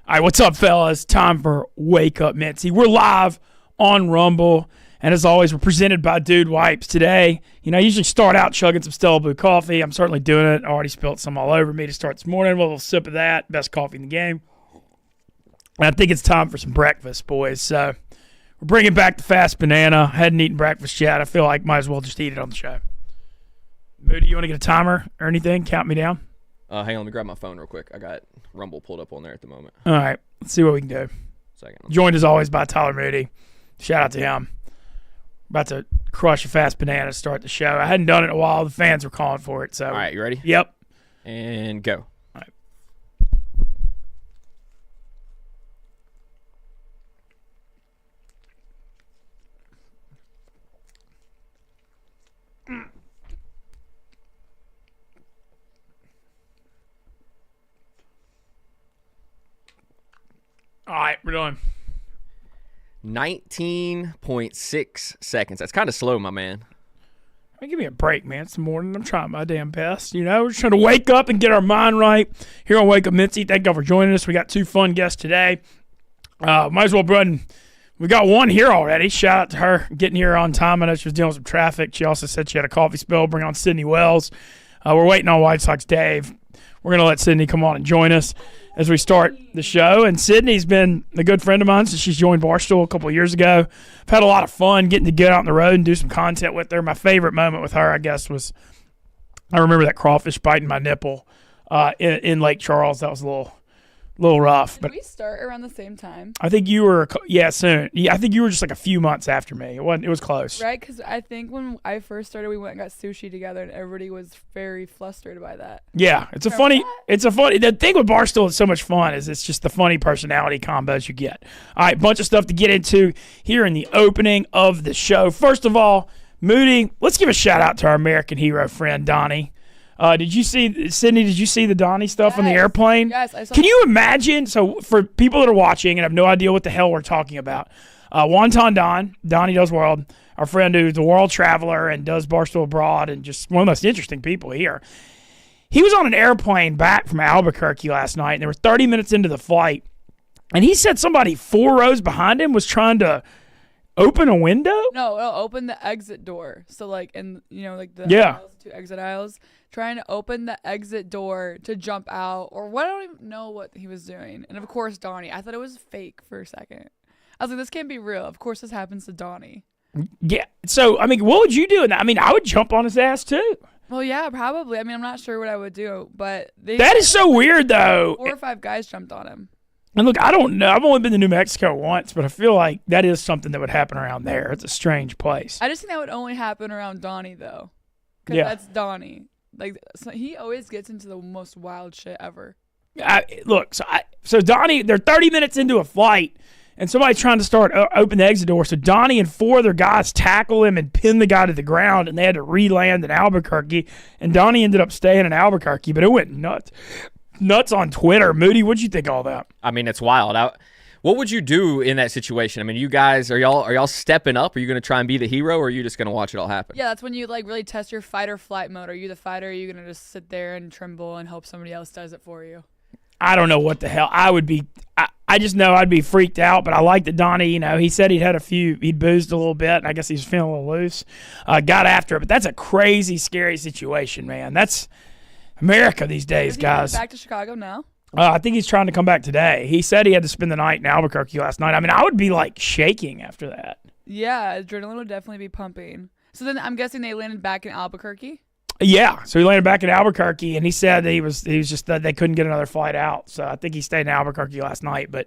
All right, what's up, fellas? Time for Wake Up Mintzy. We're live on Rumble, and as always, we're presented by Dude Wipes. Today, I usually start out chugging some Stella Blue coffee. I'm certainly doing it. I already spilled some all over me to start this morning. A little sip of that. Best coffee in the game. And I think it's time for some breakfast, boys. So we're bringing back the fast banana. Hadn't eaten breakfast yet. I feel like might as well just eat it on the show. Moody, you want to get a timer or anything? Count me down. Hang on, let me grab my phone real quick. I got Rumble pulled up on there at the moment. All right, let's see what we can do. Joined as always by Tyler Moody. Shout out to him. About to crush a fast banana to start the show. I hadn't done it in a while. The fans were calling for it. So, all right, you ready? Yep. And go. All right. All right, we're done. 19.6 seconds. That's kind of slow, my man. Hey, give me a break, man. It's the morning. I'm trying my damn best. We're just trying to wake up and get our mind right here on Wake Up Mintzy. Thank y'all for joining us. We got two fun guests today. Might as well run. We got one here already. Shout out to her getting here on time. I know she was dealing with some traffic. She also said she had a coffee spill. Bring on Sydney Wells. We're waiting on White Sox Dave. We're going to let Sydney come on and join us as we start the show. And Sydney's been a good friend of mine since she's joined Barstool a couple of years ago. I've had a lot of fun getting to get out on the road and do some content with her. My favorite moment with her, I guess, was I remember that crawfish biting my nipple in Lake Charles. That was a little rough. Did we start around the same time? I think you were, soon. Yeah, I think you were just like a few months after me. It was close. Right, because I think when I first started, we went and got sushi together, and everybody was very flustered by that. Yeah, the thing with Barstool that's so much fun is it's just the funny personality combos you get. All right, bunch of stuff to get into here in the opening of the show. First of all, Moody, let's give a shout out to our American hero friend, Donnie. Did you see, Sydney, the Donnie stuff on the airplane? Yes, I saw. Can you imagine? So for people that are watching and have no idea what the hell we're talking about, Wonton Don, Donnie Does World, our friend who's a world traveler and does Barstool Abroad and just one of the most interesting people here. He was on an airplane back from Albuquerque last night, and they were 30 minutes into the flight, and he said somebody 4 rows behind him was trying to open a window? No, open the exit door. So the aisles, 2 exit aisles, trying to open the exit door to jump out or what? I don't even know what he was doing. And of course, Donnie. I thought it was fake for a second. I was like, this can't be real. Of course, this happens to Donnie. Yeah. So, what would you do in that? I would jump on his ass too. Well, yeah, probably. I'm not sure what I would do, but that is so weird, though. 4 or 5 guys jumped on him. And look, I don't know. I've only been to New Mexico once, but I feel like that is something that would happen around there. It's a strange place. I just think that would only happen around Donnie, though. Because that's Donnie. So he always gets into the most wild shit ever. So Donnie, they're 30 minutes into a flight, and somebody's trying to open the exit door. So Donnie and 4 other guys tackle him and pin the guy to the ground, and they had to re-land in Albuquerque. And Donnie ended up staying in Albuquerque, but it went nuts on Twitter. Moody, what'd you think of all that? It's wild. What would you do in that situation? You guys, are y'all stepping up? Are you going to try and be the hero, or are you just going to watch it all happen? Yeah, that's when you really test your fight or flight mode. Are you the fighter, or are you going to just sit there and tremble and hope somebody else does it for you? I don't know what the hell I would be. I just know I'd be freaked out, but I like that Donnie, he said he'd boozed a little bit, and I guess he's feeling a little loose. Got after it, but that's a crazy, scary situation, man. That's America these days, guys. Back to Chicago now? I think he's trying to come back today. He said he had to spend the night in Albuquerque last night. I would be shaking after that. Yeah, adrenaline would definitely be pumping. So then I'm guessing they landed back in Albuquerque? Yeah, so he landed back in Albuquerque, and he said that he was just that they couldn't get another flight out. So I think he stayed in Albuquerque last night. But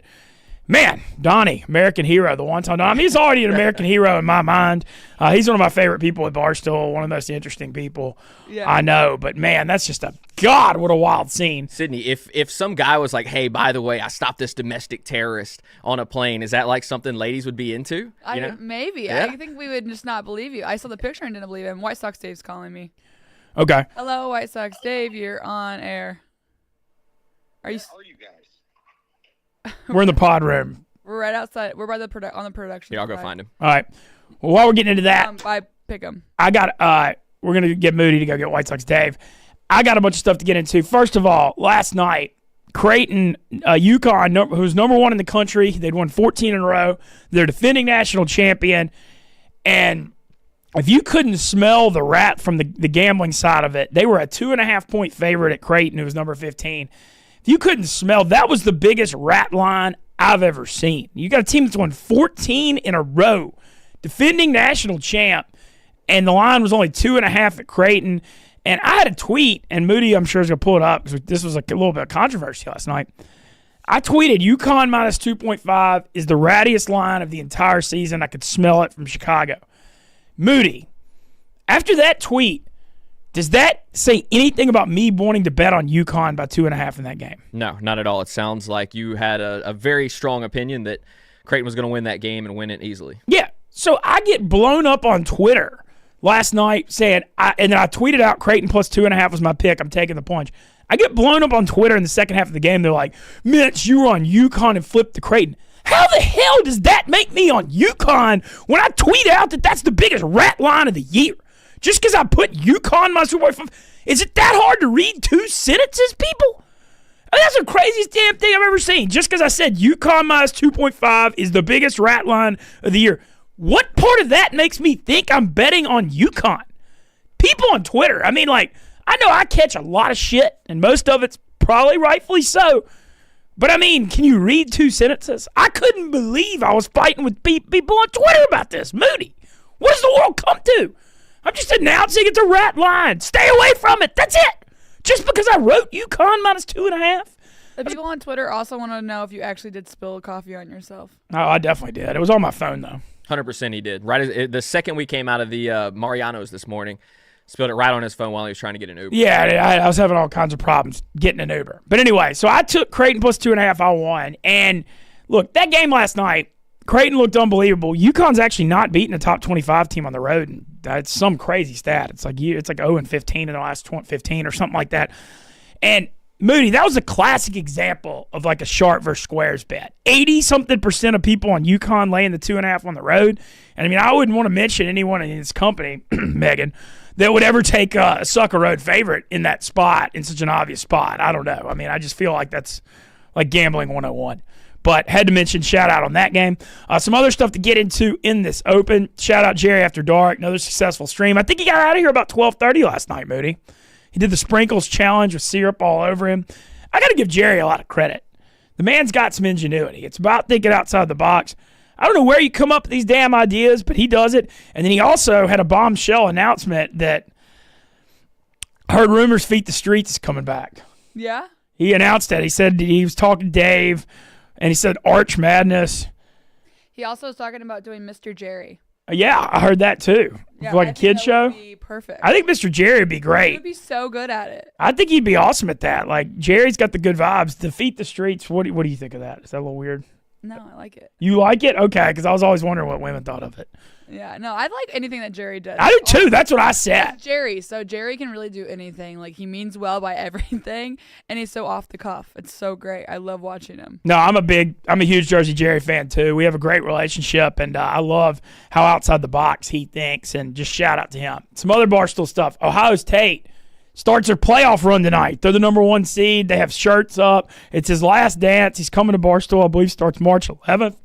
man, Donnie, American hero, the one time Donnie. He's already an American hero in my mind. He's one of my favorite people at Barstool, one of the most interesting people I know. But man, that's just what a wild scene. Sydney, if some guy was like, hey, by the way, I stopped this domestic terrorist on a plane, is that something ladies would be into? Maybe. Yeah. I think we would just not believe you. I saw the picture and didn't believe him. White Sox Dave's calling me. Okay. Hello, White Sox Dave. You're on air. How are you guys? We're in the pod room. We're right outside. We're by on the production. Yeah, I'll go find him. All right. Well, while we're getting into that, I pick him. We're gonna get Moody to go get White Sox Dave. I got a bunch of stuff to get into. First of all, last night, Creighton, Yukon, who's number 1 in the country. They'd won 14 in a row. They're defending national champion. And if you couldn't smell the rat from the gambling side of it, they were a 2.5-point favorite at Creighton, who was number 15. If you couldn't smell, that was the biggest rat line I've ever seen. You got a team that's won 14 in a row, defending national champ, and the line was only 2.5 at Creighton. And I had a tweet, and Moody, I'm sure, is going to pull it up because this was like a little bit of controversy last night. I tweeted, Yukon minus 2.5 is the rattiest line of the entire season. I could smell it from Chicago. Moody, after that tweet, does that say anything about me wanting to bet on Yukon by 2.5 in that game? No, not at all. It sounds like you had a very strong opinion that Creighton was going to win that game and win it easily. Yeah, so I get blown up on Twitter last night saying, and then I tweeted out Creighton plus 2.5 was my pick. I'm taking the plunge. I get blown up on Twitter in the second half of the game. They're like, Mitch, you were on Yukon and flipped to Creighton. How the hell does that make me on Yukon when I tweet out that that's the biggest rat line of the year? Just because I put Yukon minus 2.5, is it that hard to read 2 sentences, people? I mean, that's the craziest damn thing I've ever seen. Just because I said Yukon minus 2.5 is the biggest rat line of the year. What part of that makes me think I'm betting on Yukon? People on Twitter, I mean, like, I know I catch a lot of shit, and most of it's probably rightfully so. But, I mean, can you read 2 sentences? I couldn't believe I was fighting with people on Twitter about this. Moody, what does the world come to? I'm just announcing it's a rat line. Stay away from it. That's it. Just because I wrote Yukon minus 2.5. The people on Twitter also want to know if you actually did spill coffee on yourself. Oh, I definitely did. It was on my phone, though. 100% he did. The second we came out of the Mariano's this morning, spilled it right on his phone while he was trying to get an Uber. Yeah, I was having all kinds of problems getting an Uber. But anyway, so I took Creighton plus 2.5. I won. And look, that game last night, Creighton looked unbelievable. Yukon's actually not beating a top 25 team on the road. And that's some crazy stat. It's like 0-15 in the last 15 or something like that. And Moody, that was a classic example of like a sharp versus squares bet. 80-something% of people on Yukon laying the 2.5 on the road. And I mean, I wouldn't want to mention anyone in his company, Megan, that would ever take a sucker road favorite in that spot, in such an obvious spot. I don't know. I mean, I just feel like that's like gambling 101. But had to mention, shout out on that game. Some other stuff to get into in this open. Shout out Jerry After Dark, another successful stream. I think he got out of here about 12:30 last night, Moody. He did the sprinkles challenge with syrup all over him. I got to give Jerry a lot of credit. The man's got some ingenuity. It's about thinking outside the box. I don't know where you come up with these damn ideas, but he does it. And then he also had a bombshell announcement that heard rumors Feet the Streets is coming back. Yeah? He announced that. He said he was talking to Dave, and he said Arch Madness. He also was talking about doing Mr. Jerry. Yeah, I heard that too. Yeah, For like a kid show. Would be perfect. I think Mr. Jerry would be great. He would be so good at it. I think he'd be awesome at that. Like, Jerry's got the good vibes. Defeat the Streets, what do you think of that? Is that a little weird? No, I like it. You like it? Okay, because I was always wondering what women thought of it. Yeah, no, I like anything that Jerry does. I do too. That's what I said. It's Jerry, so Jerry can really do anything. Like, he means well by everything, and he's so off the cuff. It's so great. I love watching him. No, I'm a huge Jersey Jerry fan too. We have a great relationship, and I love how outside the box he thinks, and just shout out to him. Some other Barstool stuff. Ohio State starts their playoff run tonight. They're the number 1 seed. They have shirts up. It's his last dance. He's coming to Barstool. I believe starts March 11th.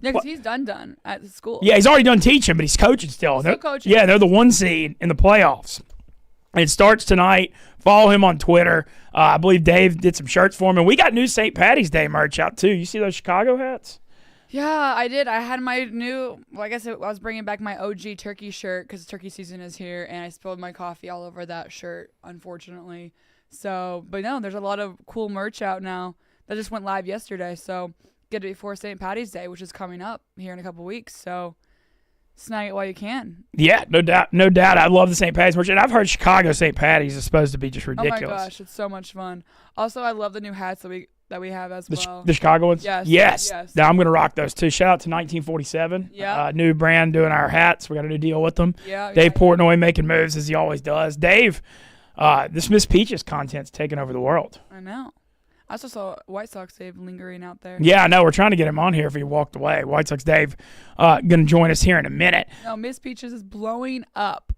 Yeah, because he's done at the school. Yeah, he's already done teaching, but he's coaching still. Still coaching. Yeah, they're the 1 seed in the playoffs. It starts tonight. Follow him on Twitter. I believe Dave did some shirts for him. And we got new St. Patty's Day merch out, too. You see those Chicago hats? Yeah, I did. I had my new, well, I guess I was bringing back my OG turkey shirt because turkey season is here, and I spilled my coffee all over that shirt, unfortunately. So, but no, there's a lot of cool merch out now that just went live yesterday. So, get it before St. Patty's Day, which is coming up here in a couple weeks. So, snag it while you can. Yeah, no doubt. No doubt. I love the St. Patty's merch. And I've heard Chicago St. Patty's is supposed to be just ridiculous. Oh, my gosh. It's so much fun. Also, I love the new hats that we have as well. The Chicago ones? Yes. Now I'm going to rock those too. Shout out to 1947. Yeah. New brand doing our hats. We got a new deal with them. Yeah. Dave Portnoy making moves as he always does. Dave, this Miss Peaches content's taking over the world. I know. I also saw White Sox Dave lingering out there. Yeah, I know. We're trying to get him on here if he walked away. White Sox Dave going to join us here in a minute. No, Miss Peaches is blowing up.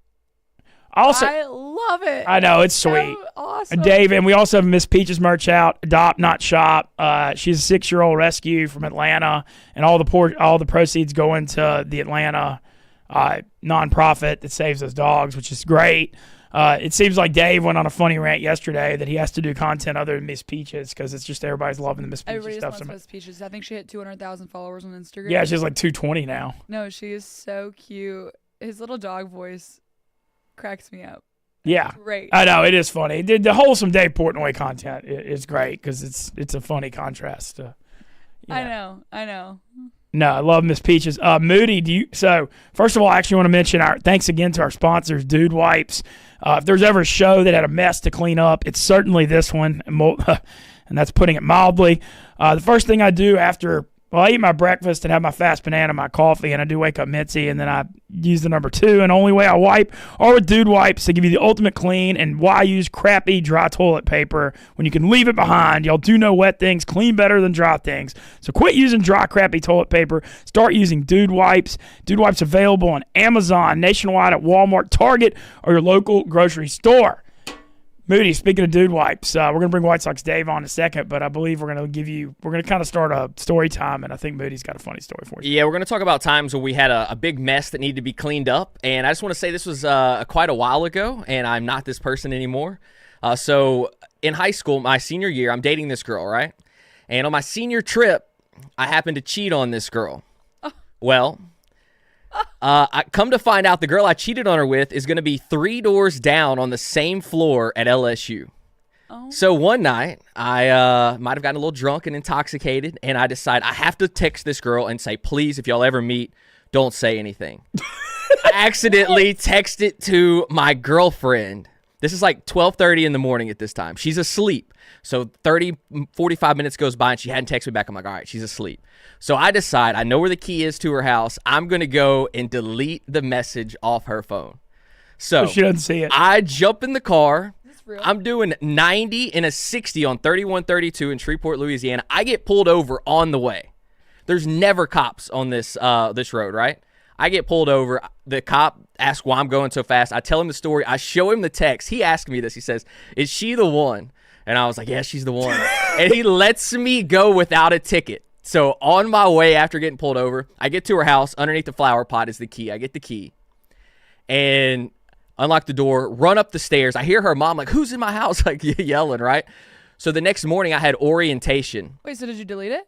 Also, I love it. I know, it's sweet. So awesome. Dave, and we also have Miss Peach's merch out. Adopt, not shop. She's a 6-year-old rescue from Atlanta, and all the proceeds go into the Atlanta nonprofit that saves those dogs, which is great. It seems like Dave went on a funny rant yesterday that he has to do content other than Miss Peaches because it's just everybody's loving the Miss Peaches Everybody stuff. just wants Miss Peaches. I think she hit 200,000 followers on Instagram. Yeah, she's like 220 now. No, she is so cute. His little dog voice cracks me up. Yeah, Great. I know, it is funny. The wholesome Dave Portnoy content is great because it's a funny contrast. I know. No, I love Miss Peaches. Moody, so first of all, I actually want to mention thanks again to our sponsors, Dude Wipes. If there's ever a show that had a mess to clean up, it's certainly this one, and that's putting it mildly. The first thing I do after, I eat my breakfast and have my fast banana, my coffee, and I do Wake Up Mintzy, and then I use the number 2, and only way I wipe are with Dude Wipes to give you the ultimate clean, and why use crappy dry toilet paper when you can leave it behind. Y'all do know wet things clean better than dry things. So quit using dry, crappy toilet paper. Start using Dude Wipes. Dude Wipes available on Amazon, nationwide at Walmart, Target, or your local grocery store. Moody, speaking of Dude Wipes, we're going to bring White Sox Dave on in a second, but I believe we're going to kind of start a story time, and I think Moody's got a funny story for you. Yeah, we're going to talk about times when we had a big mess that needed to be cleaned up, and I just want to say this was quite a while ago, and I'm not this person anymore. So in high school, my senior year, I'm dating this girl, right? And on my senior trip, I happened to cheat on this girl. Well, I come to find out the girl I cheated on her with is going to be 3 doors down on the same floor at LSU. Oh. So one night, I might have gotten a little drunk and intoxicated, and I decide I have to text this girl and say, please, if y'all ever meet, don't say anything. I accidentally text it to my girlfriend. This is like 12:30 in the morning at this time. She's asleep. So 45 minutes goes by, and she hadn't texted me back. I'm like, all right, she's asleep. So I decide, I know where the key is to her house. I'm going to go and delete the message off her phone. So she doesn't see it. I jump in the car. Is this real? I'm doing 90 and a 60 on 3132 in Shreveport, Louisiana. I get pulled over on the way. There's never cops on this road, right? I get pulled over. The cop asks why I'm going so fast. I tell him the story. I show him the text. He asked me this. He says, is she the one? And I was like, yeah, she's the one. And he lets me go without a ticket. So on my way after getting pulled over, I get to her house. Underneath the flower pot is the key. I get the key and unlock the door, run up the stairs. I hear her mom like, who's in my house? Like yelling, right? So the next morning I had orientation. Wait, so did you delete it?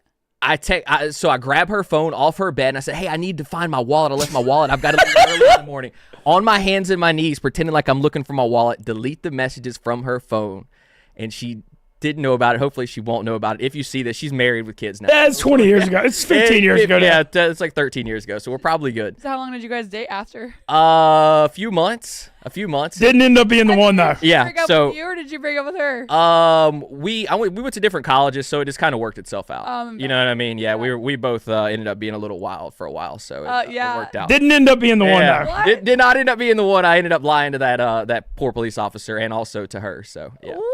So I grab her phone off her bed and I said, hey, I need to find my wallet. I left my wallet. I've got to leave early in the morning. On my hands and my knees, pretending like I'm looking for my wallet, delete the messages from her phone. And she didn't know about it. Hopefully she won't know about it. If you see this, she's married with kids now. That's 20 years ago. It's 15 years ago now. Yeah, it's like 13 years ago. So we're probably good. So how long did you guys date after? A few months. Didn't end up being the one, though. Yeah. Break up So with you, or did you break up with her? we went to different colleges, so it just kind of worked itself out. You know what I mean? Yeah. We both ended up being a little wild for a while, so it worked out. Didn't end up being the one, though. What? Did not end up being the one. I ended up lying to that poor police officer and also to her. So yeah. What?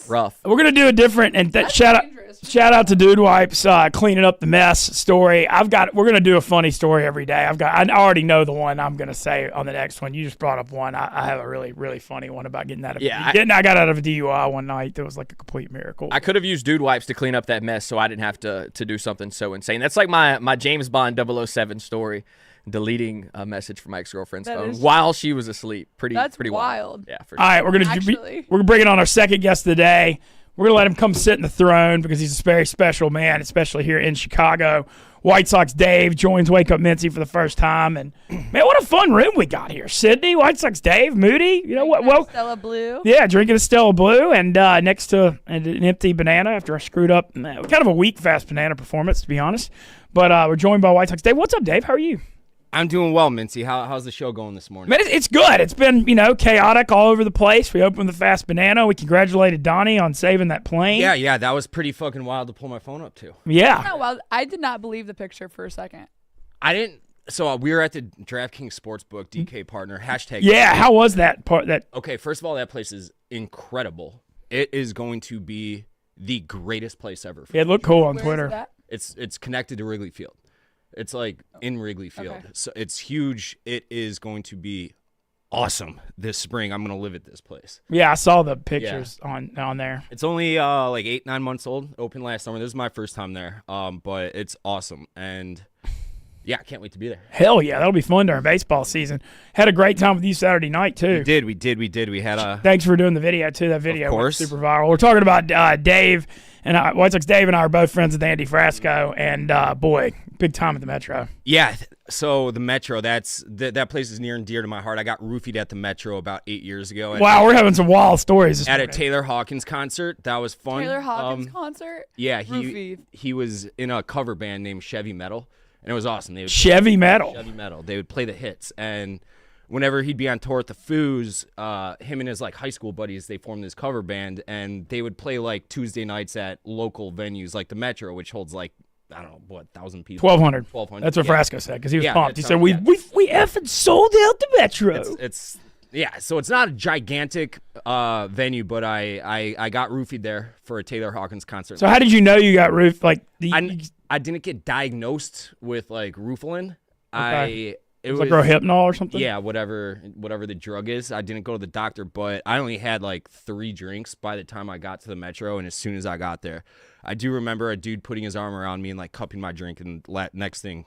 Rough. We're gonna do a different and shout out to Dude Wipes cleaning up the mess story. We're gonna do a funny story every day. I already know the one I'm gonna say on the next one. You just brought up one. I have a really, really funny one about getting out of I got out of a DUI one night. That was like a complete miracle. I could have used Dude Wipes to clean up that mess so I didn't have to do something so insane. That's like my James Bond 007 story. Deleting a message from my ex-girlfriend's phone while she was asleep. Pretty wild. Yeah, for sure. All right, we're bringing on our second guest of the day. We're gonna let him come sit in the throne because he's a very special man, especially here in Chicago. White Sox Dave joins Wake Up Mintzy for the first time, and man, what a fun room we got here. Sydney, White Sox Dave, Moody. You know what? Well, Stella Blue. Yeah, drinking a Stella Blue, and next to an empty banana after I screwed up. Kind of a weak fast banana performance, to be honest. But we're joined by White Sox Dave. What's up, Dave? How are you? I'm doing well, Mintzy. How's the show going this morning? Man, it's good. It's been, chaotic all over the place. We opened the Fast Banana. We congratulated Donnie on saving that plane. Yeah, that was pretty fucking wild to pull my phone up to. Yeah. No, well, I did not believe the picture for a second. I didn't. So we were at the Draftking Sportsbook, DK partner, hashtag. Yeah, how was that part? Okay, first of all, that place is incredible. It is going to be the greatest place ever. It looked cool on Where Twitter. Is that? It's connected to Wrigley Field. It's like in Wrigley Field. Okay. So it's huge. It is going to be awesome this spring. I'm gonna live at this place. Yeah, I saw the pictures on there. It's only like 8-9 months old. Opened last summer. This is my first time there. But it's awesome, and yeah, I can't wait to be there. Hell yeah, that'll be fun during baseball season. Had a great time with you Saturday night too. We did. We had a. Thanks for doing the video too. That video went course. super viral. We're talking about Dave and White Sox. Dave and I are both friends with Andy Frasco, and boy, big time at the Metro. Yeah. So the Metro, that place is near and dear to my heart. I got roofied at the Metro about 8 years ago. Wow, we're having some wild stories this at morning. a Taylor Hawkins concert. That was fun. Taylor Hawkins concert? Yeah, Roofied. he was in a cover band named Chevy Metal, and it was awesome. They would Chevy Metal. Chevy Metal. They would play the hits, and whenever he'd be on tour at the Foos, him and his like high school buddies, they formed this cover band, and they would play like Tuesday nights at local venues like the Metro, which holds like, I don't know, what, 1,000 people? 1,200. 1,200. That's what Yeah. Frasco said because he was Yeah, pumped. He that said, sounds- we effing sold out the Metro. It's yeah, so it's not a gigantic venue, but I got roofied there for a Taylor Hawkins concert. So how did you know you got roof? Like I didn't get diagnosed with like Rufalin. Okay. It was like Rohypnol or something? Yeah, whatever the drug is. I didn't go to the doctor, but I only had like 3 drinks by the time I got to the Metro, and as soon as I got there, I do remember a dude putting his arm around me and like cupping my drink, and next thing,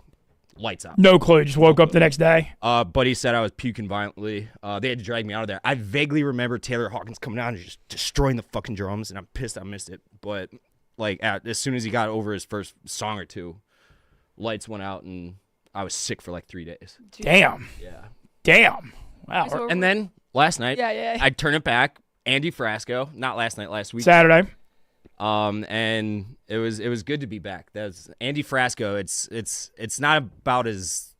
lights out. No clue. Just woke up the next day. Buddy said I was puking violently. They had to drag me out of there. I vaguely remember Taylor Hawkins coming out and just destroying the fucking drums, and I'm pissed I missed it. But like as soon as he got over his first song or two, lights went out, and I was sick for like 3 days. Damn. Yeah. Damn. Wow. So And then last night, Yeah. I'd turn it back. Andy Frasco, not last night, last week. Saturday. And it was good to be back. That's Andy Frasco. It's not about as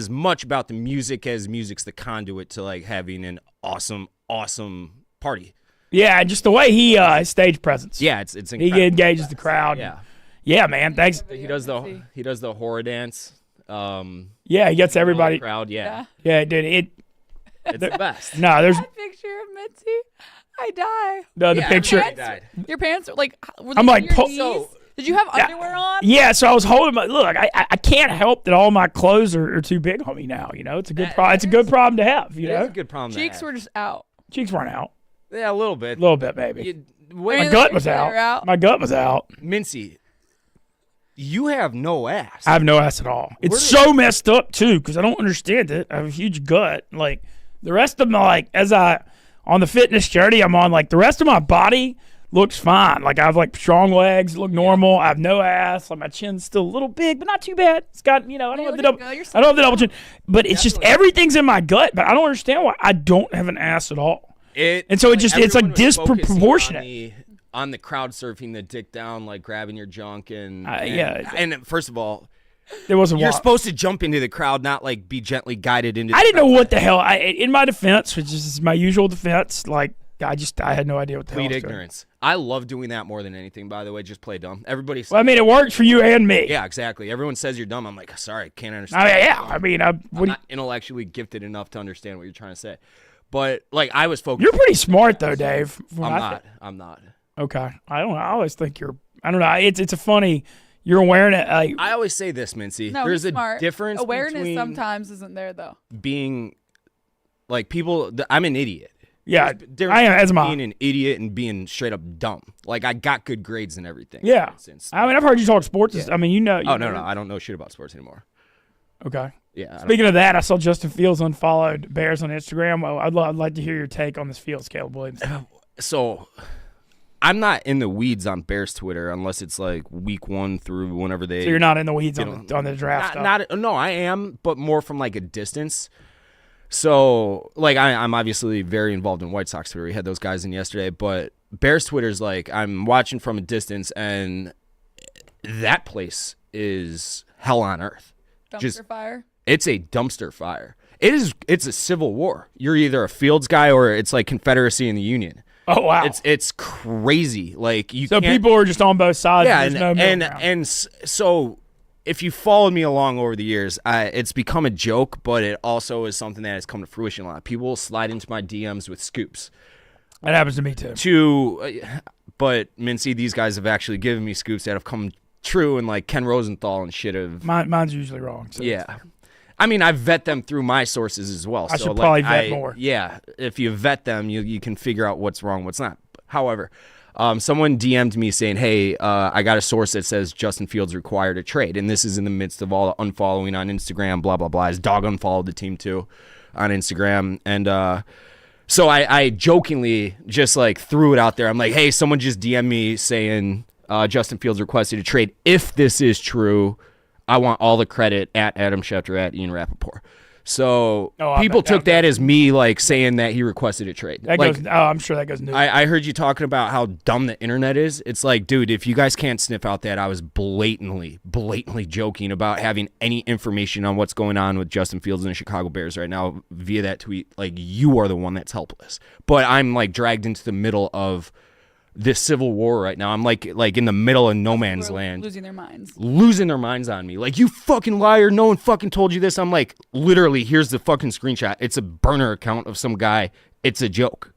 much about the music as music's the conduit to like having an awesome party. Yeah, just the way he his stage presence. Yeah, it's He incredible. engages the crowd. Yeah. Yeah, man. Thanks. He does the horror dance. Yeah, he gets everybody. Crowd. Yeah. Yeah, dude. It's the best. No, there's That picture of Mitzi, I die. the picture. everybody died. Your pants, like, were I'm they like, on your knees? Did you have underwear on? Yeah, so I was holding my look. I can't help that all my clothes are too big on me now. You know, it's a good it's a good problem to have. You know, It's a good problem. to Cheeks have. were just out. cheeks weren't out. Yeah, a little bit. A little bit, maybe. Wait, My Maybe gut the was cheeks were out. out. My gut was out. Mincy, you have no ass. I have no ass at all. It's so messed up too because I don't understand it. I have a huge gut. Like the rest of my on the fitness journey I'm on, like the rest of my body looks fine. Like I have like strong legs, look normal. I have no ass. Like my chin's still a little big, but not too bad. It's got I don't have the double. I don't have the double chin, but it's just everything's in my gut. But I don't understand why I don't have an ass at all. And so it's like everyone was focusing disproportionate. on the crowd surfing, the dick down, like grabbing your junk, and yeah. And first of all, There wasn't. you're supposed to jump into the crowd, not like be gently guided into. I didn't know what the hell. In my defense, which is my usual defense, like I had no idea what the hell. Plead I was doing. ignorance. I love doing that more than anything. By the way, just play dumb. Everybody. Well, I mean, it works for you and me. Yeah, exactly. Everyone says you're dumb. I'm like, sorry, I can't I understand. mean, yeah. I mean, I'm not intellectually gifted enough to understand what you're trying to say. But like, I was focused. you're pretty smart though, Dave. I'm not. Okay. I don't know. I always think you're. I don't know. It's a funny. You're wearing it. I always say this, Mincy. No, There's he's a smart. difference Awareness between sometimes isn't there though. being like people. I'm an idiot. Yeah, There's I am as my. being an idiot and being straight up dumb. Like I got good grades and everything. Yeah. for instance. I mean, I've heard you talk sports. I mean, you know. Oh no, I don't know shit about sports anymore. Okay. Yeah. Speaking of that, I saw Justin Fields unfollowed Bears on Instagram. Well, I'd like to hear your take on this Fields, Caleb Williams. So I'm not in the weeds on Bears Twitter unless it's like week 1 through whenever they. So you're not in the weeds on the draft stuff. No, I am, but more from like a distance. So like I'm obviously very involved in White Sox Twitter. We had those guys in yesterday, but Bears Twitter's like I'm watching from a distance, and that place is hell on earth. Dumpster fire. It's a dumpster fire. It's a civil war. You're either a Fields guy or it's like Confederacy and the Union. Oh wow. It's crazy. Like you. So can't, people are just on both sides. Yeah, There's no middle ground. and so if you followed me along over the years, it's become a joke, but it also is something that has come to fruition a lot. People will slide into my DMs with scoops. That happens to me too. But Mincy, these guys have actually given me scoops that have come true, and like Ken Rosenthal and shit have. Mine's usually wrong. So Yeah. I mean, I vet them through my sources as well. I should probably vet more. Yeah, if you vet them, you can figure out what's wrong, what's not. However, someone DM'd me saying, hey, I got a source that says Justin Fields required a trade. And this is in the midst of all the unfollowing on Instagram, blah, blah, blah. His dog unfollowed the team too on Instagram. And so I jokingly just like threw it out there. I'm like, hey, someone just DM'd me saying Justin Fields requested a trade. If this is true, I want all the credit at Adam Schefter, at Ian Rappaport. So people took that as me like saying that he requested a trade. That like, goes. I'm sure that goes. I heard you talking about how dumb the internet is. It's like, dude, if you guys can't sniff out that I was blatantly joking about having any information on what's going on with Justin Fields and the Chicago Bears right now via that tweet, like you are the one that's helpless. But I'm like dragged into the middle of this civil war right now. I'm like in the middle of no man's land. Losing their minds. Losing their minds on me. Like, you fucking liar. No one fucking told you this. I'm like, literally, here's the fucking screenshot. It's a burner account of some guy. It's a joke.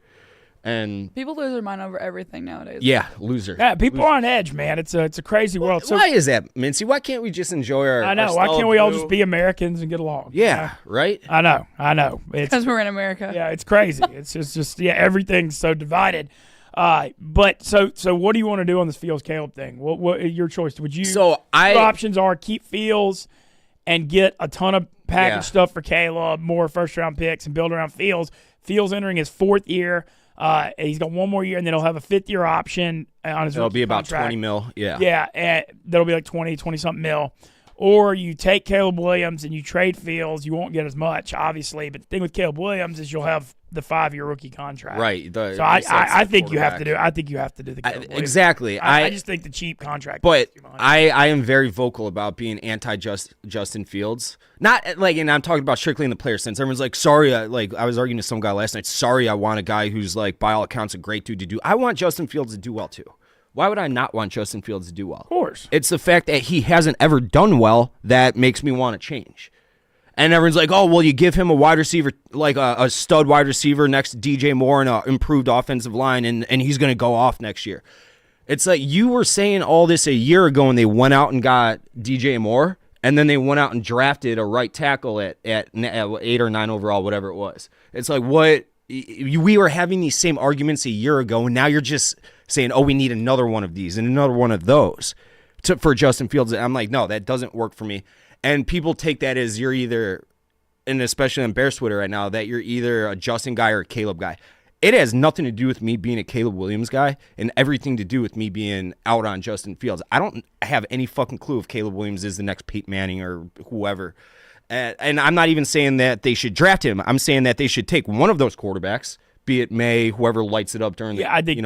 And people lose their mind over everything nowadays. yeah, loser. Yeah, people are on edge, man. It's a crazy world. So why is that, Mintzy? Why can't we just enjoy our I know. our Why Stella can't we all Blue? just be Americans and get along? Yeah, right? I know. It's Because we're in America. yeah, it's crazy. It's just yeah, everything's so divided. But so what do you want to do on this Fields Caleb thing? What your choice? Would you? So your options are keep Fields and get a ton of package stuff for Caleb, more first round picks, and build around Fields. Fields entering his 4th year. He's got 1 more year, and then he'll have a 5th year option on his. It'll be about contract. 20 mil. Yeah. Yeah, and that'll be like 20 something mil. Or you take Caleb Williams and you trade Fields. You won't get as much, obviously. But the thing with Caleb Williams is you'll have the 5-year rookie contract. Right. So I think you have to do. I think you have to do the Caleb Williams. Exactly. I just think the cheap contract. But is too much. I am very vocal about being anti-Justin Fields. Not like, and I'm talking about strictly in the player sense. Everyone's like, sorry, I was arguing to some guy last night. Sorry, I want a guy who's like, by all accounts, a great dude to do. I want Justin Fields to do well too. Why would I not want Justin Fields to do well? Of course. It's the fact that he hasn't ever done well that makes me want to change. And everyone's like, oh, well, you give him a wide receiver, like a stud wide receiver next to DJ Moore and an improved offensive line, and he's going to go off next year. It's like you were saying all this a year ago, and they went out and got DJ Moore, and then they went out and drafted a right tackle at 8 or 9 overall, whatever it was. It's like, what? We were having these same arguments a year ago, and now you're just saying, oh, we need another one of these and another one of those for Justin Fields. I'm like, no, that doesn't work for me. And people take that as you're either, and especially on Bears Twitter right now, that you're either a Justin guy or a Caleb guy. It has nothing to do with me being a Caleb Williams guy and everything to do with me being out on Justin Fields. I don't have any fucking clue if Caleb Williams is the next Peyton Manning or whoever. And I'm not even saying that they should draft him. I'm saying that they should take one of those quarterbacks, be it May, whoever lights it up during the, I think,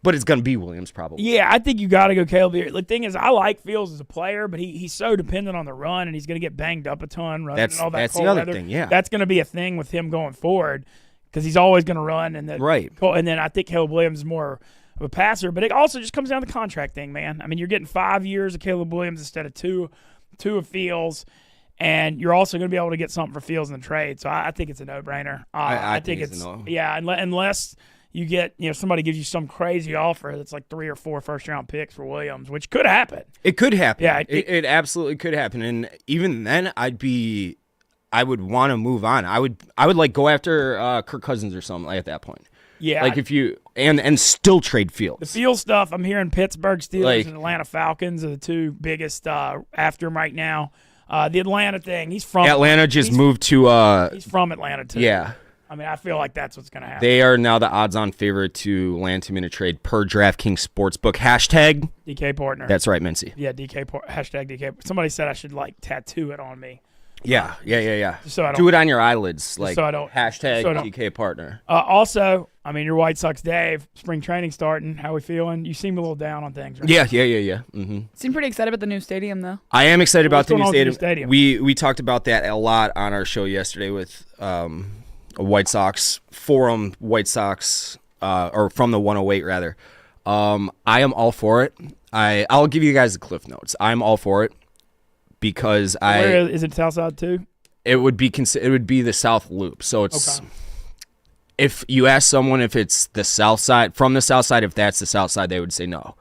but it's going to be Williams probably. Yeah, I think you got to go Caleb. The thing is, I like Fields as a player, but he's so dependent on the run, and he's going to get banged up a ton running and all that. That's cold the other weather. thing, yeah. That's going to be a thing with him going forward because he's always going to run. And right. And then I think Caleb Williams is more of a passer, but it also just comes down to the contract thing, man. I mean, you're getting 5 years of Caleb Williams instead of two of Fields. And you're also going to be able to get something for Fields in the trade. So I think it's a no-brainer. I think it's a no. Yeah, unless you get, somebody gives you some crazy offer that's like 3 or 4 first-round picks for Williams, which could happen. It could happen. Yeah, it absolutely could happen. And even then, I would want to move on. I would like go after Kirk Cousins or something at that point. Yeah, like if you and still trade Fields. The Fields stuff. I'm hearing Pittsburgh Steelers and Atlanta Falcons are the 2 biggest after him right now. The Atlanta thing, he's from Atlanta. Moved to. He's from Atlanta too. Yeah. I mean, I feel like that's what's going to happen. They are now the odds-on favorite to land him in a trade per DraftKings Sportsbook. Hashtag DK partner. That's right, Mintzy. Yeah, hashtag DK. Somebody said I should tattoo it on me. Yeah. So I don't do it on your eyelids, like so I don't, hashtag so I don't, DK partner. Also, I mean, your White Sox Dave, spring training starting. How we feeling? You seem a little down on things, right? Yeah. Mm-hmm. Seem pretty excited about the new stadium, though. I am excited about the new stadium. We talked about that a lot on our show yesterday with a White Sox forum, White Sox, or from the 108 rather. I am all for it. I'll give you guys the cliff notes. I'm all for it. Because Where is it, South Side too? It would be the South Loop. So it's if you ask someone if it's the South Side, from the South Side, if that's the South Side, they would say no.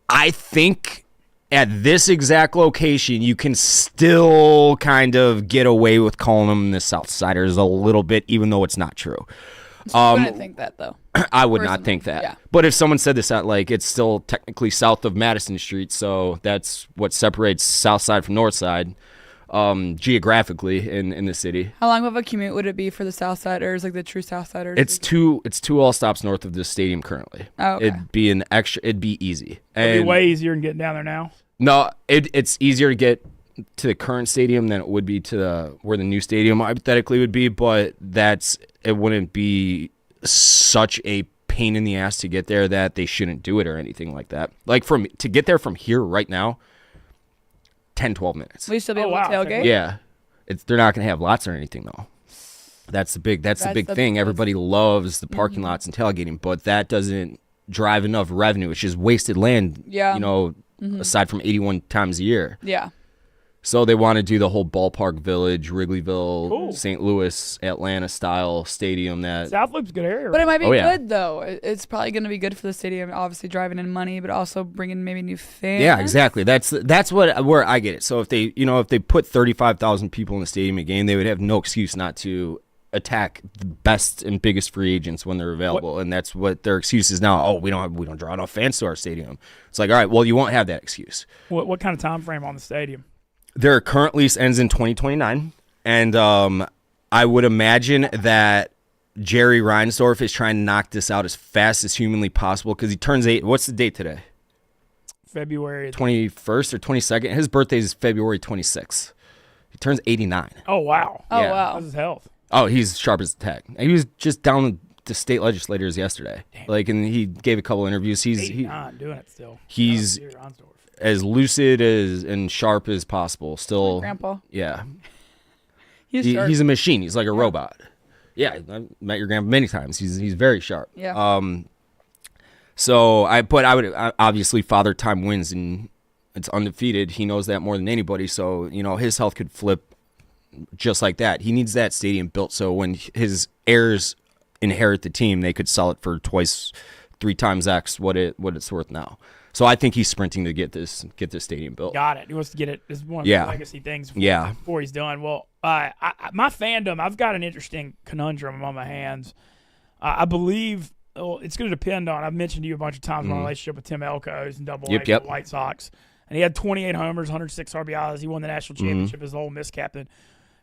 I think at this exact location, you can still kind of get away with calling them the Southsiders a little bit, even though it's not true. I wouldn't think that, though. I would not think that. Yeah. But if someone said this, like, it's still technically south of Madison Street, so that's what separates South Side from North Side geographically in the city. How long of a commute would it be for the Southsiders, like the true Southsiders? It's two all stops north of the stadium currently. Oh, okay. It'd be easy. It'd be way easier than getting down there now. No, it's easier to get to the current stadium than it would be to where the new stadium hypothetically would be, but it wouldn't be such a pain in the ass to get there that they shouldn't do it or anything like that. Like to get there from here right now, 10, 12 minutes. Will you still be able to tailgate? Yeah. They're not going to have lots or anything though. That's the big thing. Everybody loves the parking lots and tailgating, but that doesn't drive enough revenue. It's just wasted land, aside from 81 times a year. Yeah. So they want to do the whole ballpark village, Wrigleyville, St. Louis, Atlanta style stadium. South Loop's a good area. But it might be good though. It's probably going to be good for the stadium, obviously driving in money, but also bringing maybe new fans. Yeah, exactly. That's where I get it. So if they put 35,000 people in the stadium again, they would have no excuse not to attack the best and biggest free agents when they're available, and that's what their excuse is now. Oh, we don't draw enough fans to our stadium. It's like, all right, well, you won't have that excuse. What kind of time frame on the stadium? Their current lease ends in 2029, and I would imagine that Jerry Reinsdorf is trying to knock this out as fast as humanly possible because he turns 8. What's the date today? February 21st or 22nd. His birthday is February 26th. He turns 89. Oh, wow. Oh, Yeah. wow. How's his health? Oh, he's sharp as a tack. He was just down to state legislators yesterday. Like, and he gave a couple interviews. He's 89, doing it still. He's as lucid and sharp as possible. Still, Grandpa. Yeah. He's a machine. He's like a robot. Yeah, I've met your grandpa many times. He's very sharp. Yeah. So I would obviously Father Time wins and it's undefeated. He knows that more than anybody. So his health could flip just like that. He needs that stadium built so when his heirs inherit the team, they could sell it for 3 times X what it's worth now. So I think he's sprinting to get this stadium built. Got it. He wants to get it. It's one of the legacy things before he's done. Well, my fandom, I've got an interesting conundrum on my hands. I believe it's going to depend on, I've mentioned to you a bunch of times my relationship with Tim Elko's and Double A with the White Sox. And he had 28 homers, 106 RBIs. He won the national championship as the Ole Miss captain.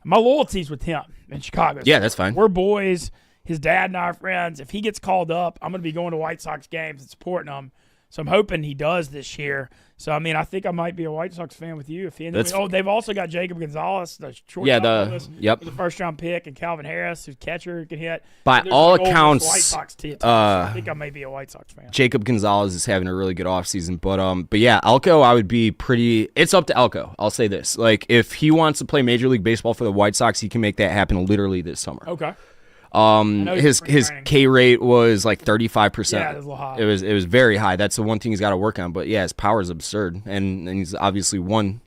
My loyalty's with him in Chicago. Yeah, that's fine. We're boys. His dad and I are friends. If he gets called up, I'm going to be going to White Sox games and supporting him. So I'm hoping he does this year. So, I mean, I think I might be a White Sox fan with you. They've also got Jacob Gonzalez, the shortstop, the first-round pick, and Calvin Harris, who's catcher who can hit. By all accounts, White Sox I think I may be a White Sox fan. Jacob Gonzalez is having a really good offseason. But yeah, Elko, I would be pretty – it's up to Elko. I'll say this. Like, if he wants to play Major League Baseball for the White Sox, he can make that happen literally this summer. Okay. His K rate was like 35%. Yeah, it was a little high. It was very high. That's the one thing he's got to work on. But yeah, his power is absurd, and he's obviously won.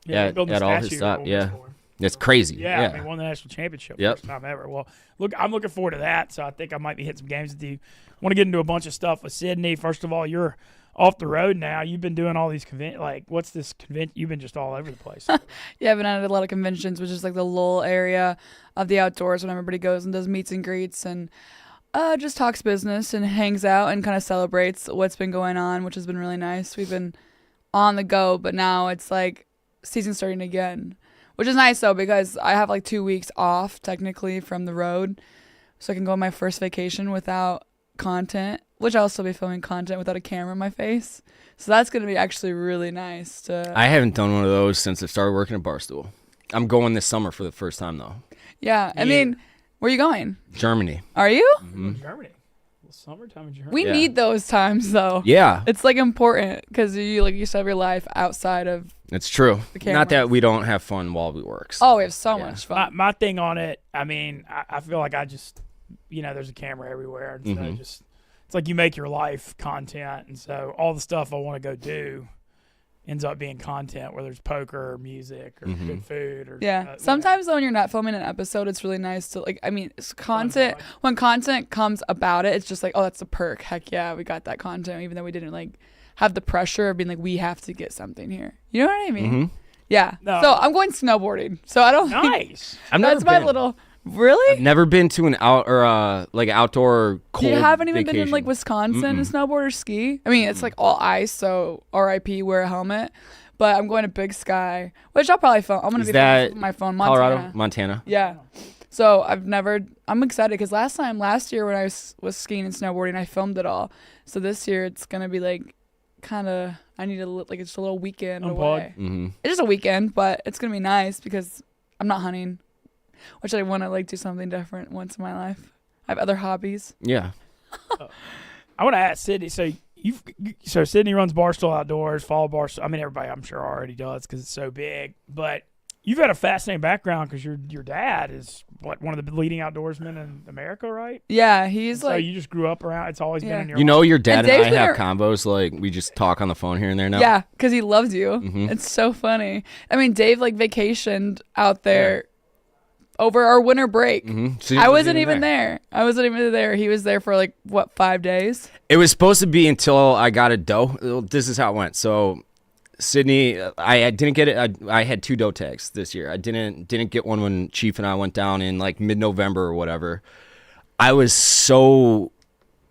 At all his stuff. Yeah, it's crazy. Yeah, I mean, won the national championship first time ever. Well, look, I'm looking forward to that. So I think I might be hitting some games with you. I want to get into a bunch of stuff with Sydney. First of all, you're off the road now. You've been doing all these what's this convention? You've been just all over the place. Yeah, I've been at a lot of conventions, which is like the lull area of the outdoors when everybody goes and does meets and greets and just talks business and hangs out and kind of celebrates what's been going on, which has been really nice. We've been on the go, but now it's like season starting again, which is nice though because I have like 2 weeks off technically from the road, so I can go on my first vacation without content, which I'll still be filming content without a camera in my face. So that's going to be actually really nice. I haven't done one of those since I started working at Barstool. I'm going this summer for the first time, though. Yeah. I mean, where are you going? Germany. Are you? Mm-hmm. Germany. Well, summertime in Germany. We need those times, though. Yeah. It's, like, important because you used to have your life outside of It's true. the camera. Not that we don't have fun while we work. Oh, we have so much fun. My thing on it, I mean, I feel like I just, there's a camera everywhere. And so it's like you make your life content. And so all the stuff I want to go do ends up being content, whether it's poker or music or good food. Or sometimes though, when you're not filming an episode, it's really nice to it's content. When content comes about it, it's just like, oh, that's a perk. Heck yeah, we got that content, even though we didn't have the pressure of being like, we have to get something here. You know what I mean? Mm-hmm. Yeah. No. So I'm going snowboarding. So I don't think Nice. that's my little. Really? I've never been to an outdoor cold You haven't even been in vacation. like Wisconsin to snowboard or ski? I mean, it's like all ice, so RIP, wear a helmet. But I'm going to Big Sky, which I'll probably film. I'm going to be filming with my phone. Colorado, Montana. Yeah. So I'm excited because last year when I was skiing and snowboarding, I filmed it all. So this year it's going to be like I need it's just a little weekend away. Mm-hmm. It's just a weekend, but it's going to be nice because I'm not hunting, which I want to like do something different once in my life. I have other hobbies. Yeah. I want to ask Sydney. So Sydney runs Barstool Outdoors, follow Barstool. I mean, everybody I'm sure already does because it's so big. But you've had a fascinating background because your dad is one of the leading outdoorsmen in America, right? Yeah, he's So you just grew up around. It's always been in your. You know, your dad and I Dave's have combos like we just talk on the phone here and there now. Yeah, because he loves you. Mhm. It's so funny. I mean, Dave like vacationed out there over our winter break. Mm-hmm. So I wasn't even there. I wasn't even there. He was there for like 5 days? It was supposed to be until I got a doe. This is how it went. So Sydney, I didn't get it. I had 2 doe tags this year. I didn't get one when Chief and I went down in like mid-November or whatever. I was so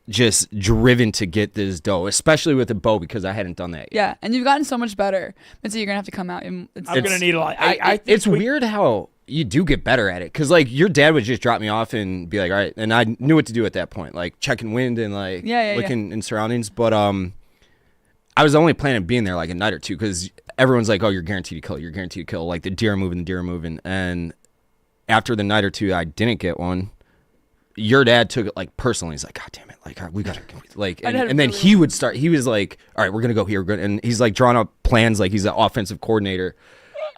just driven to get this doe, especially with a bow because I hadn't done that yet. Yeah, and you've gotten so much better. Mintzy, you're gonna have to come out. I'm gonna need a lot. I think it's weird how you do get better at it because like your dad would just drop me off and be like, all right, and I knew what to do at that point, like checking wind and like looking in surroundings. But I was only planning on being there like a night or two because everyone's like, oh, you're guaranteed to kill. You're guaranteed to kill. Like the deer are moving. And after the night or two, I didn't get one. Your dad took it like personally. He's like, God damn it. Like, all right, we got to like, and then he would start. He was like, all right, we're going to go here. And he's like drawing up plans. Like he's an offensive coordinator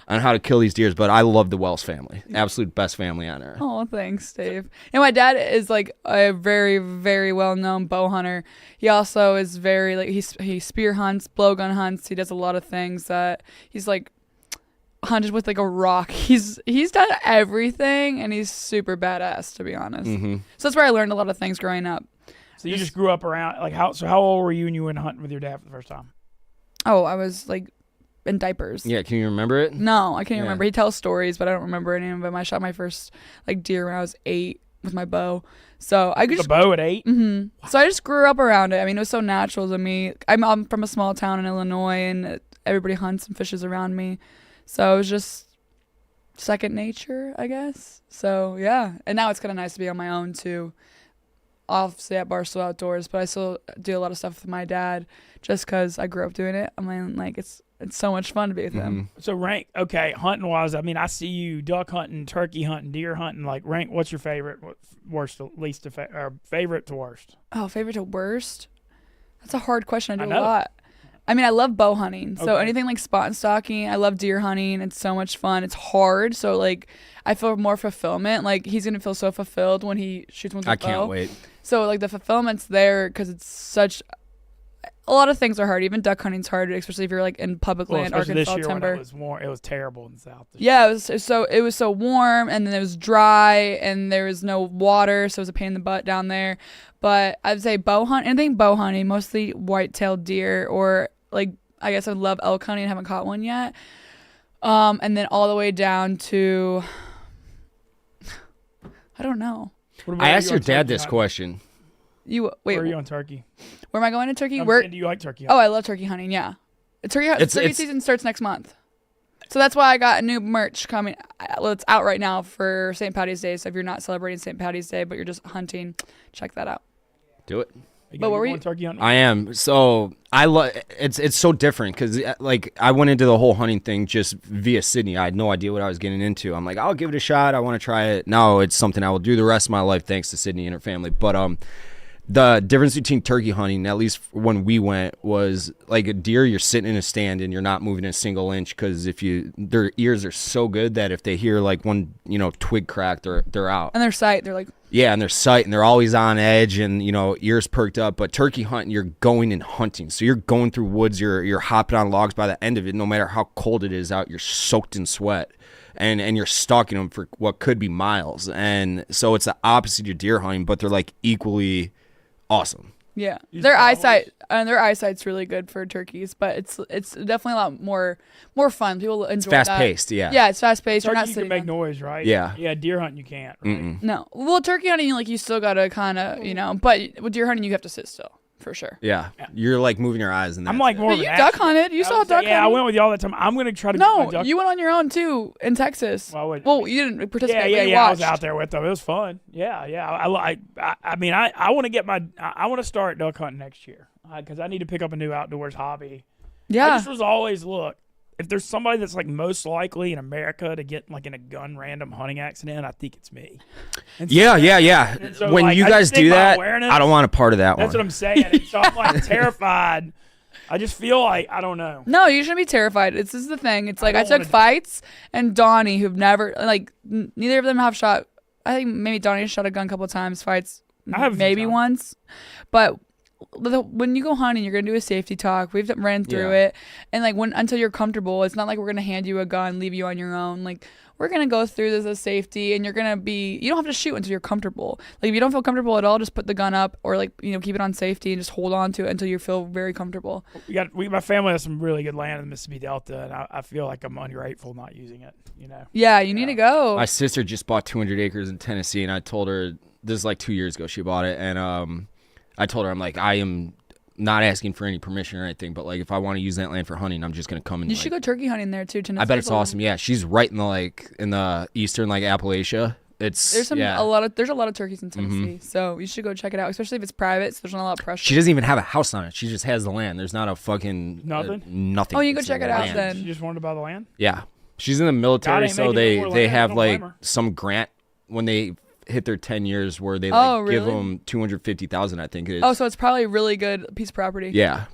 on how to kill these deers. But I love the Wells family. Absolute best family on earth. Oh, thanks, Dave. And my dad is like a very, very well-known bow hunter. He also is very like he spear hunts, blowgun hunts. He does a lot of things that he's like hunted with like a rock. He's done everything, and he's super badass to be honest. Mm-hmm. So that's where I learned a lot of things growing up. So you just grew up around like how old were you when you went hunting with your dad for the first time? Oh, I was like in diapers. Yeah, can you remember it? No, I can't even remember. He tells stories, but I don't remember any of them. I shot my first like deer when I was 8 with my bow. So I just a bow at 8. Mm-hmm. Wow. So I just grew up around it. I mean, it was so natural to me. I'm from a small town in Illinois, and everybody hunts and fishes around me. So it was just second nature, I guess. So yeah, and now it's kind of nice to be on my own too. Obviously at Barstool Outdoors, but I still do a lot of stuff with my dad just because I grew up doing it. I mean, like it's so much fun to be with him. So rank, okay, hunting wise, I mean, I see you duck hunting, turkey hunting, deer hunting. Like rank, what's your favorite, worst, least, or favorite to worst? Oh, favorite to worst? That's a hard question. I do I a know. lot. I mean, I love bow hunting. So Okay. anything like spot and stalking, I love deer hunting. It's so much fun. It's hard. So like I feel more fulfillment. Like he's going to feel so fulfilled when he shoots one with a bow. I can't wait. So like the fulfillment's there because it's such a lot of things are hard. Even duck hunting's hard, especially if you're like in public land, especially Arkansas this year timber. when it was warm, it was terrible in the south. Yeah, it was so warm, and then it was dry, and there was no water, so it was a pain in the butt down there. But I'd say anything bow hunting, mostly white-tailed deer, or like I guess I love elk hunting. I haven't caught one yet. And then all the way down to I don't know. I asked your dad this question. Wait, where are you on turkey? Where am I going to turkey? Do you like turkey? Oh, I love turkey hunting. Yeah, turkey season starts next month, so that's why I got a new merch coming. Well, it's out right now for St. Patty's Day. So if you're not celebrating St. Patty's Day, but you're just hunting, check that out. Do it. But what were you? Turkey hunting? I am. So I love. It's so different because like I went into the whole hunting thing just via Sydney. I had no idea what I was getting into. I'm like, I'll give it a shot. I want to try it. Now it's something I will do the rest of my life thanks to Sydney and her family. But the difference between turkey hunting, at least when we went, was like a deer. You're sitting in a stand and you're not moving a single inch because their ears are so good that if they hear like one twig crack, they're out. And their sight, they're like. Yeah, and their sight, and they're always on edge, and ears perked up. But turkey hunting, you're going and hunting, so you're going through woods. You're hopping on logs. By the end of it, no matter how cold it is out, you're soaked in sweat, and you're stalking them for what could be miles. And so it's the opposite of deer hunting, but they're like equally awesome. Yeah, Use their goggles? eyesight's really good for turkeys, but it's definitely a lot more fun. People enjoy Fast that. paced, yeah. Yeah, it's fast paced. You're not Turkey you sitting can make down. noise, right? Yeah. Yeah, deer hunting you can't. Right? Mm-mm. No, well, turkey hunting, like you still gotta kind of, but with deer hunting you have to sit still for sure. Yeah. You're like moving your eyes and I'm that's like it. more But of you an duck action- hunted. You I saw would say, duck Yeah, I hunting. went with you all the time. I'm gonna try to get my No, duck. you went on your own too in Texas. Well, you didn't participate. Yeah, but yeah, you yeah. I was watched. out there with them. It was fun. Yeah. I mean, I want to get I want to start duck hunting next year because I need to pick up a new outdoors hobby. I Yeah, just was always if there's somebody that's like most likely in America to get like in a gun random hunting accident, I think it's me. And so- Yeah. And so, When like, you I guys just think do my that, awareness- I don't want a part of that That's one. what I'm saying. And so I'm like terrified. I just feel like I don't know. no, you shouldn't be terrified. This is the thing. It's like I don't took wanna- fights, and Donnie, who've never neither of them have shot. I think maybe Donnie shot a gun a couple of times. Fights, I have a few maybe times. once, but. When you go hunting, you're gonna do a safety talk. We've ran through Yeah. it, and until you're comfortable, it's not like we're gonna hand you a gun, leave you on your own. Like we're gonna go through this as safety, and you don't have to shoot until you're comfortable. Like if you don't feel comfortable at all, just put the gun up, or keep it on safety and just hold on to it until you feel very comfortable. My family has some really good land in the Mississippi Delta, and I feel like I'm ungrateful not using it. Yeah, you need to go. My sister just bought 200 acres in Tennessee, and I told her this is like 2 years ago she bought it, and I told her I'm like I am not asking for any permission or anything, but like if I want to use that land for hunting, I'm just gonna come and. You should go turkey hunting there too. I bet it's awesome. Yeah, she's right in the eastern Appalachia. It's There's yeah. a lot of turkeys in Tennessee, so you should go check it out, especially if it's private. So there's not a lot of pressure. She doesn't even have a house on it. She just has the land. There's not a fucking Nothing? nothing. Oh, you go It's check the it out land. then. You just wanted to buy the land? Yeah, she's in the military, ain't so making they no more they land. I have don't like blame her. some grant when they hit their 10 years where they Oh, give really? them 250,000. I think it is. Oh, so it's probably a really good piece of property. Yeah.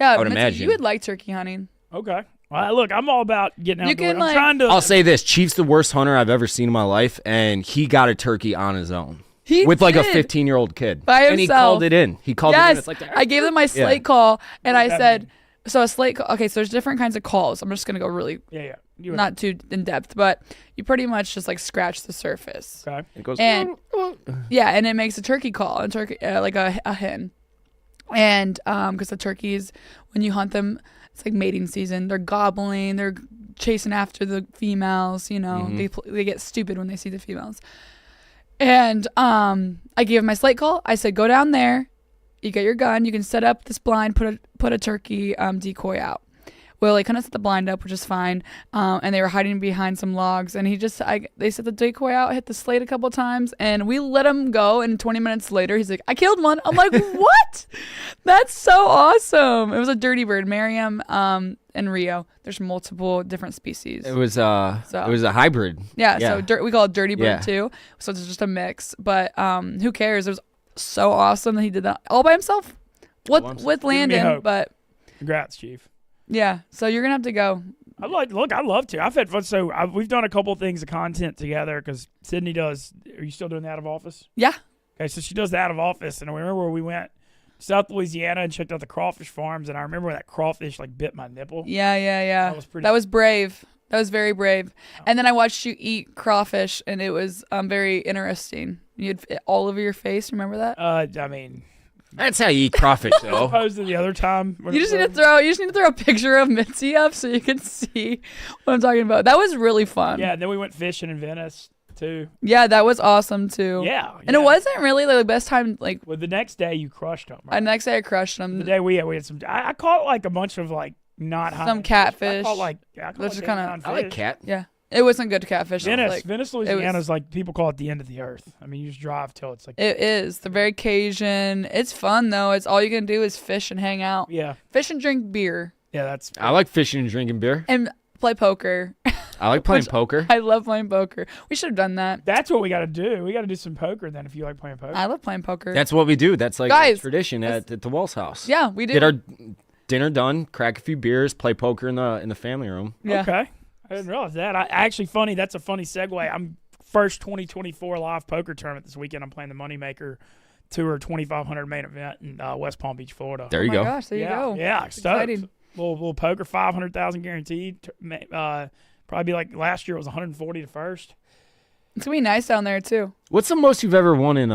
Yeah, I would Mitzi, imagine. you would like turkey hunting. Okay. Well, look, I'm all about getting You outdoors. can, I'm like- trying to. I'll say this: Chief's the worst hunter I've ever seen in my life, and he got a turkey on his own He with like a did. 15-year-old kid, By and he himself. called it in. He called it in. Yes, It's like I gave them my slate Yeah. call, and I does that said, mean? so a slate call. Okay, so there's different kinds of calls. I'm just gonna go really Yeah. You not too in depth, but you pretty much just scratch the surface. Okay. It goes, And yeah, and it makes a turkey call, a turkey like a hen, and because the turkeys, when you hunt them, it's like mating season. They're gobbling, they're chasing after the females. They get stupid when they see the females. And I gave him my slate call. I said, go down there, you get your gun, you can set up this blind, put a turkey decoy out. Well, they kind of set the blind up, which is fine, and they were hiding behind some logs. And they set the decoy out, hit the slate a couple of times, and we let him go. And 20 minutes later, he's like, "I killed one." I'm like, "What? That's so awesome!" It was a dirty bird, Miriam, and Rio. There's multiple different species. it was a hybrid. Yeah, so we call it dirty bird Yeah. too. So it's just a mix. But who cares? It was so awesome that he did that all by himself with Giving me Landon. hope. But Congrats, Chief. yeah, so you're gonna have to go. I'd love to. I've had fun. So we've done a couple things of content together because Sydney does. Are you still doing the Out of Office? Yeah. Okay, so she does the Out of Office, and I remember where we went South Louisiana and checked out the crawfish farms, and I remember when that crawfish bit my nipple. Yeah. That was pretty- That was brave. That was very brave. And then I watched you eat crawfish, and it was very interesting. You had it all over your face. Remember that? I mean, That's how you eat crawfish, though. opposed to the other time. when You it just need was- to throw a picture of Mitzi up so you can see what I'm talking about. That was really fun. Yeah, and then we went fishing in Venice too. Yeah, that was awesome too. Yeah, And it wasn't really the best time. Well, the next day you crushed them. Right? The next day I crushed them. The day we had some. I caught a bunch of not high. Some catfish. I caught Those are eight, kinda- nine I like fish. cat. Yeah, it wasn't good catfish. Venice, It Louisiana was- is people call it the end of the earth. I mean, you just drive till it's It is. They're very Cajun. It's fun though. It's all you can do is fish and hang out. yeah, Fish and drink beer that's. I like fishing and drinking beer. and play poker. I like playing Which- poker. I love playing poker. We should have done that. That's what we got to do. We got to do some poker then if you like playing poker. I love playing poker. That's what we do. That's like Guys, a tradition at the Wells house. yeah, we do. Get our dinner done, crack a few beers, play poker in the family room. yeah. Okay, I didn't realize that. Funny. That's a funny segue. I'm first 2024 live poker tournament this weekend. I'm playing the Moneymaker Tour 2500 main event in West Palm Beach, Florida. There Oh you my go. gosh, there yeah, you go. Yeah, It's stoked. exciting. Little poker, 500,000 guaranteed. Probably last year it was 140 to first. It's gonna be nice down there too. What's the most you've ever won in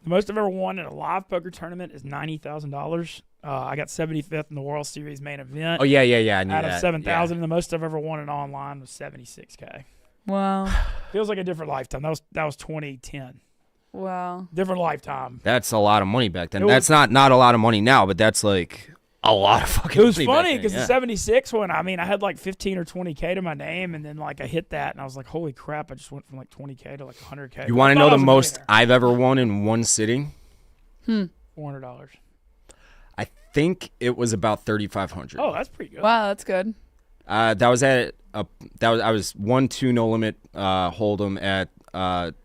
The most I've ever won in a live poker tournament is $90,000. I got 75th in the World Series main event. Oh yeah. I knew out that. of 7,000. The most I've ever won in online was $76K. Wow. Feels like a different lifetime. That was 2010. Wow. Different lifetime. That's a lot of money back then. It That's not a lot of money now, but that's like a lot of fucking It was money back funny then, because yeah. the 76 one, I mean, I had like 15 or 20K to my name, and then like I hit that, and I was like, holy crap, I just went from like 20K to like 100K. You want to know I the was a most millionaire. I've ever won in one sitting? $400. I think it was about 3,500. Oh, that's pretty good. Wow, that's good. That was at I was 1-2 no limit hold'em at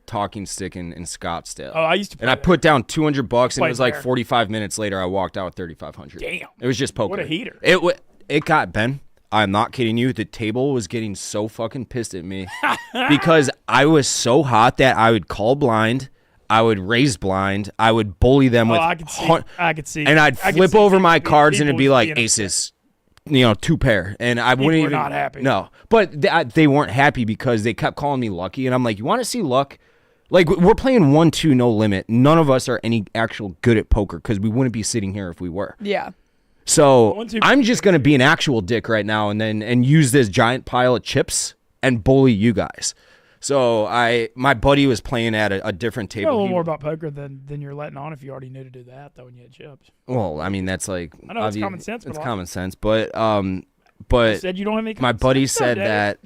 Talking Stick in Scottsdale. Oh, I used to play and I there. put down $200 and it Played was like there. 45 minutes later I walked out with 3,500. Damn. It was just poker. What a heater. It got Ben. I'm not kidding you. The table was getting so fucking pissed at me because I was so hot that I would call blind, I would raise blind, I would bully them with I could see. and I'd I could flip see over my people cards and it'd be just like being aces, 2 pair, and I wouldn't were even not happy. No, but they weren't happy because they kept calling me lucky, and I'm like, you want to see luck? Like, we're playing 1-2 no limit. None of us are any actual good at poker because we wouldn't be sitting here if we were. Yeah. So 1-2 I'm just gonna be an actual dick right now and use this giant pile of chips and bully you guys. So my buddy was playing at a different You know a table. little He- more about poker than you're letting on if you already knew to do that, though, when you had chips. well, I mean that's like I know it's common sense, but It's a lot- common sense, but You said you don't have any my common buddy sense, though, said Dave. that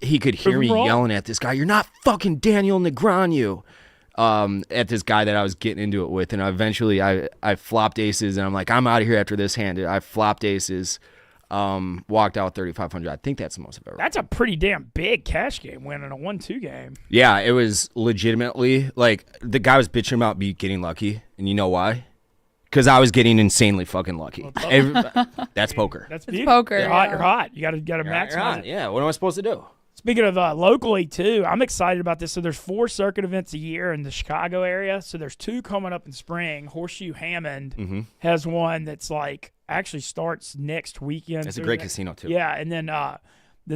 he could hear Prove me him wrong. yelling at this guy. You're not fucking Daniel Negreanu. At this guy that I was getting into it with, and eventually I flopped aces, and I'm like, I'm out of here after this hand. I flopped aces, walked out with 3,500. I think that's the most I've ever. That's a pretty damn big cash game win in a 1-2 game. Yeah, it was legitimately like the guy was bitching about me getting lucky, and you know why? Because I was getting insanely fucking lucky. That's poker. That's It's beauty. poker, You're hot. yeah. You're hot. You got to maximize it. Yeah, what am I supposed to do? Speaking of locally too, I'm excited about this. So there's 4 circuit events a year in the Chicago area. So there's 2 coming up in spring. Horseshoe Hammond has one that's like actually starts next weekend. It's a through great next- casino too. Yeah, and then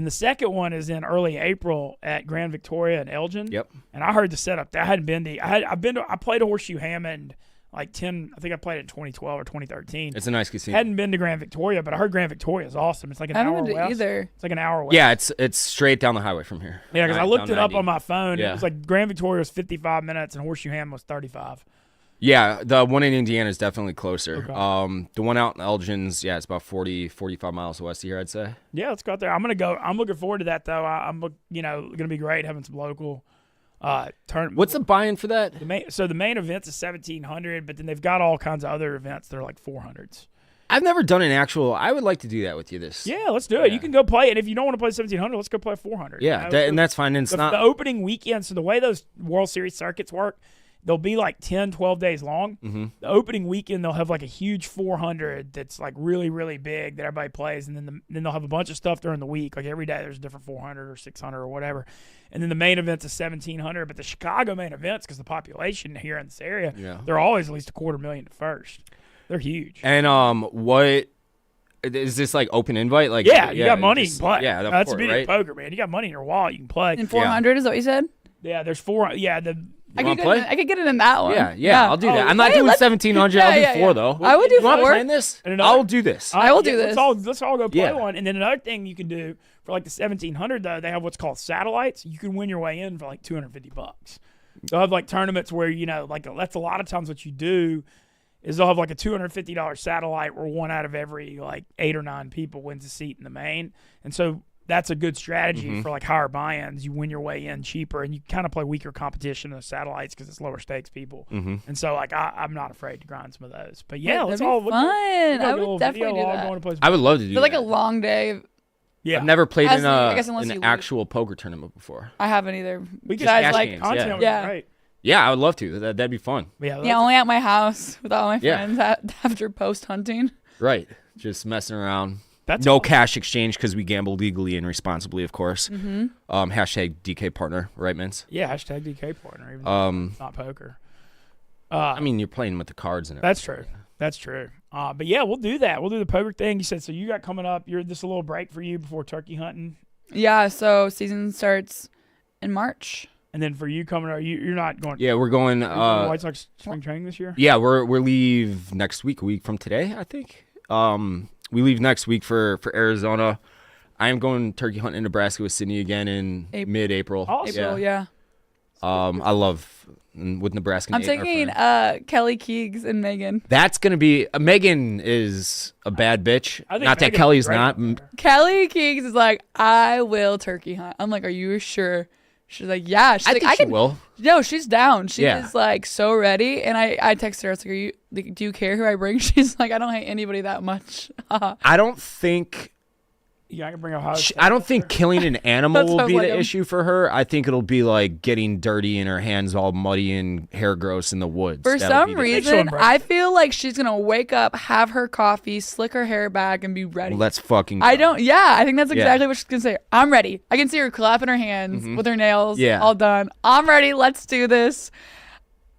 the second one is in early April at Grand Victoria in Elgin. Yep. And I heard the setup. I hadn't been to. I played a Horseshoe Hammond like 10. I think I played it in 2012 or 2013. It's a nice casino. Hadn't been to Grand Victoria, but I heard Grand Victoria is awesome. It's like an I hour haven't been to west. either. It's like an hour west. Yeah, it's straight down the highway from here. Yeah, because I Down looked it up 90. on my phone. Yeah. It was like Grand Victoria was 55 minutes and Horseshoe Hammond was 35. Yeah, the one in Indiana is definitely closer. Okay. The one out in Elgin's, yeah, it's about 45 miles west of here, I'd say. Yeah, let's go out there. I'm gonna go. I'm looking forward to that though. I'm gonna be great having some local tournament. What's the buy-in for that? the main events is 1,700, but then they've got all kinds of other events that are like 400s. I've never done an actual. I would like to do that with you. Yeah, let's do it. You can go play it. If you don't want to play 1,700, let's go play 400. Yeah, You know? and that's fine. And it's the not. opening weekend. So the way those World Series circuits work, they'll be like 10, 12 days long. Mm-hmm. The opening weekend, they'll have like a huge 400 that's like really, really big that everybody plays. And then they'll have a bunch of stuff during the week. Like every day there's a different 400 or 600 or whatever. And then the main event's a 1,700. But the Chicago main events, because the population here in this area, they're always at least 250,000 at first. They're huge. And what is this like open invite? Like You got money, you just- can play. Yeah, of that's course, the beauty right? of poker, man. You got money in your wallet, you can play. And 400 is what you said? Yeah, there's 4. Yeah, I wanna could, play? I could get it in that one. Yeah, I'll do that. I'm not Hey, doing let's- 1,700. Yeah, I'll do yeah, 4 yeah. though. I would do You want 4. playing this? And another- I'll do this. I will do this. Let's all go play Yeah. one. And then another thing you can do for like the 1,700 though, they have what's called satellites. You can win your way in for like $250. They'll have like tournaments where that's a lot of times what you do is they'll have like a $250 satellite where 1 out of every like 8 or 9 people wins a seat in the main. And so that's a good strategy for like higher buy-ins. You win your way in cheaper, and you kind of play weaker competition in the satellites because it's lower stakes people. And so like I'm not afraid to grind some of those. But yeah, let's that'd be all fun. we'll I get a would little definitely video do log that. going to play some- I would love to do But like that. a long day. Yeah, I've never played in I guess unless you an lose. actual poker tournament before. I haven't either. we could Besides, cash like, games. content Yeah. would be Yeah. great. Yeah, I would love to. That'd be fun. Yeah, yeah, only at my house with all my Yeah. friends after post hunting. Right. Just messing around. That's no all. cash exchange because we gamble legally and responsibly, of course. Hashtag DK partner, right, Mintz? Yeah, hashtag DK partner. Even though it's not poker. I mean, you're playing with the cards and everything. That's true. That's true. But yeah, we'll do that. We'll do the poker thing. You said so. You got coming up. You're this a little break for you before turkey hunting, Yeah, so season starts in March. And then for you coming, you're not going? Yeah, we're going. White Sox spring training this year. Yeah, we're leave next week. A week from today, I think. We leave next week for Arizona. I am going turkey hunting in Nebraska with Sydney again in mid-April. Awesome. April, yeah. I love with Nebraska. I'm taking Kelly Keegs and Megan. That's gonna be Megan is a bad bitch. Not that Megan's Kelly's great not. out there. Kelly Keegs is like, I will turkey hunt. I'm like, are you sure? She's like, yeah. She's I like, think she will. No, she's down. She Yeah. is like so ready. And I texted her. I was like, do you care who I bring? She's like, I don't hate anybody that much. I don't think. Yeah, I can bring a hot. I don't think killing an animal That will sounds be like the him. issue for her. I think it'll be like getting dirty and her hands all muddy and hair gross in the woods. For That'll some be the- reason, I feel like she's gonna wake up, have her coffee, slick her hair back, and be ready. Let's fucking. I go. don't. Yeah, I think that's Yeah. exactly what she's gonna say. I'm ready. I can see her clapping her hands with her nails Yeah. all done. I'm ready. Let's do this.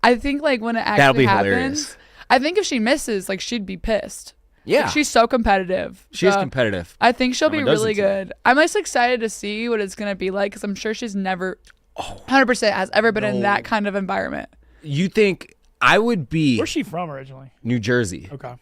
I think like when it That'll actually be happens, hilarious. I think if she misses, like she'd be pissed. Yeah, Like, she's so competitive. she's So competitive. I think she'll be Everyone does really it to good. I'm just excited to see what it's gonna be like because I'm sure she's never, 100% has ever been in that kind of environment. You think I would be Where's she from originally? New Jersey? Okay.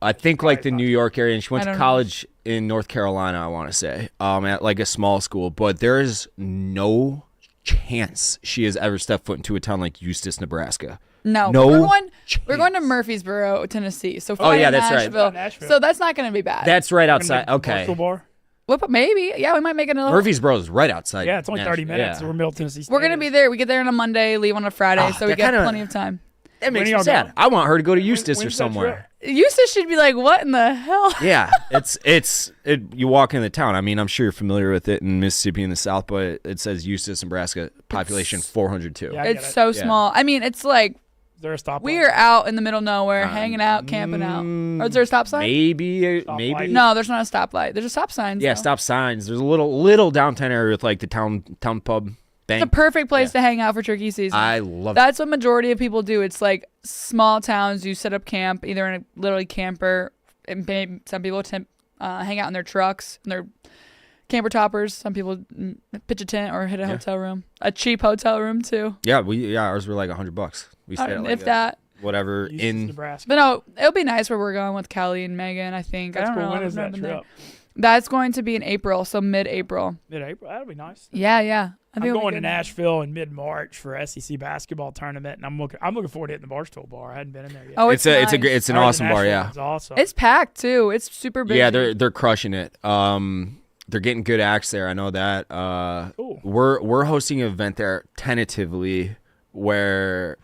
I think like the New York area, and she went I to don't know. college in North Carolina. I want to say, at like a small school, but there is no chance she has ever stepped foot into a town like Eustis, Nebraska. No, No we're going to Murfreesboro, Tennessee. So Oh, yeah, fly to that's right. Nashville. Nashville. So that's not going to be bad. That's right outside. Gonna make a Okay, Barstool bar? Maybe. Yeah, we might make another. Murfreesboro is right outside. Yeah, it's only 30 Nashville. minutes. Yeah. We're Middle Tennessee. We're going to be there. We get there on a Monday, leave on a Friday, so we that get kinda- plenty of time. That makes When me y'all sad. going? I want her to go to Eustis or When's that somewhere. Eustis should be like, what in the hell? Yeah, you walk into the town. I mean, I'm sure you're familiar with it in Mississippi in the South, but it says Eustis, Nebraska, population 402. Yeah. I get It's it. so Yeah. small. I mean, it's like Is there a stop? we are out in the middle of nowhere, hanging out, camping out. Or is there a stop sign? Maybe. Stoplight. No, there's not a stoplight. There's a stop sign. Yeah, though. stop signs. There's a little downtown area with like the town pub. It's a perfect place to hang out for turkey season. I love That's what majority of people do. It's like small towns. You set up camp either in a literally camper, and maybe some people hang out in their trucks, in their camper toppers. Some people pitch a tent or hit a hotel room, a cheap hotel room too. Yeah, ours were like $100. We stayed at like If that. whatever Eustis, in. Nebraska. But no, it'll be nice where we're going with Kelly and Megan. I think. That's I don't cool. know. When is I've never that been there. trip? That's going to be in April, so mid-April. Mid-April. That'll be nice. Yeah. I think I'm it'll be going to good. Nashville in mid-March for SEC basketball tournament, and I'm looking forward to hitting the Barstool bar. I hadn't been in there yet. Oh, It's nice. an I heard awesome the bar. Nashville Yeah. one's awesome. It's packed too. It's super big. Yeah, they're crushing it. They're getting good acts there. I know that. Cool. We're hosting an event there tentatively where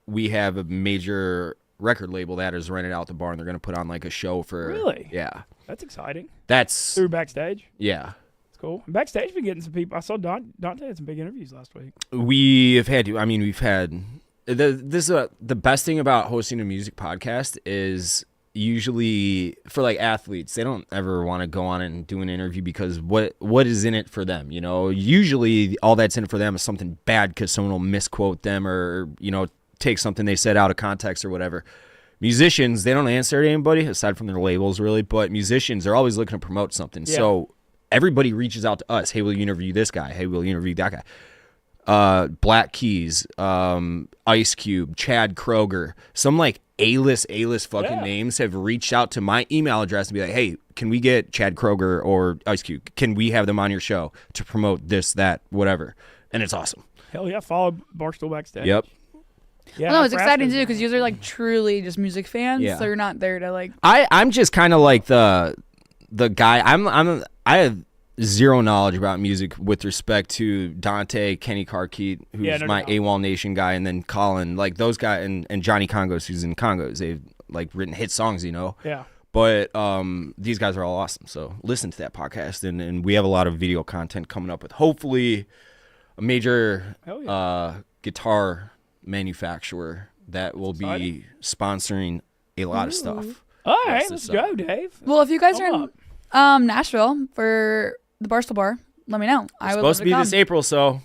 we have a major record label that is rented out the bar, and they're gonna put on like a show for. Really? Yeah. That's exciting. That's Through backstage. yeah. It's cool. And backstage, been getting some people. I saw Dante had some big interviews last week. We've had the best thing about hosting a music podcast is usually for like athletes, they don't ever want to go on and do an interview because what is in it for them? You know, usually all that's in it for them is something bad because someone will misquote them or, you know, take something they said out of context or whatever. Musicians, they don't answer to anybody aside from their labels really, but musicians are always looking to promote something. Yeah. So everybody reaches out to us. Hey, will you interview this guy? Hey, will you interview that guy? Black Keys, Ice Cube, Chad Kroger, some like A-list fucking Yeah. names have reached out to my email address and be like, hey, can we get Chad Kroger or Ice Cube? Can we have them on your show to promote this, that, whatever? And it's awesome. Hell yeah, follow Barstool backstage. Yep. Yeah, No, it's Nebraska's exciting too because you guys are like truly just music fans, Yeah. so you're not there to like. I'm just kind of like the guy. I have zero knowledge about music with respect to Dante, Kenny Carkeet, who's Yeah, no my doubt. AWOL Nation guy, and then Colin, like those guys, and Johnny Congos, who's in Congos. They've like written hit songs, you know. Yeah. But these guys are all awesome. So listen to that podcast, and we have a lot of video content coming up with hopefully a major Hell yeah. guitar manufacturer that will be Exciting. sponsoring a lot of stuff. All right, Rest let's this up. go, Dave. Well, if you guys Come are in Nashville for the Barstool Bar, let me know. I would Supposed love to be this April, so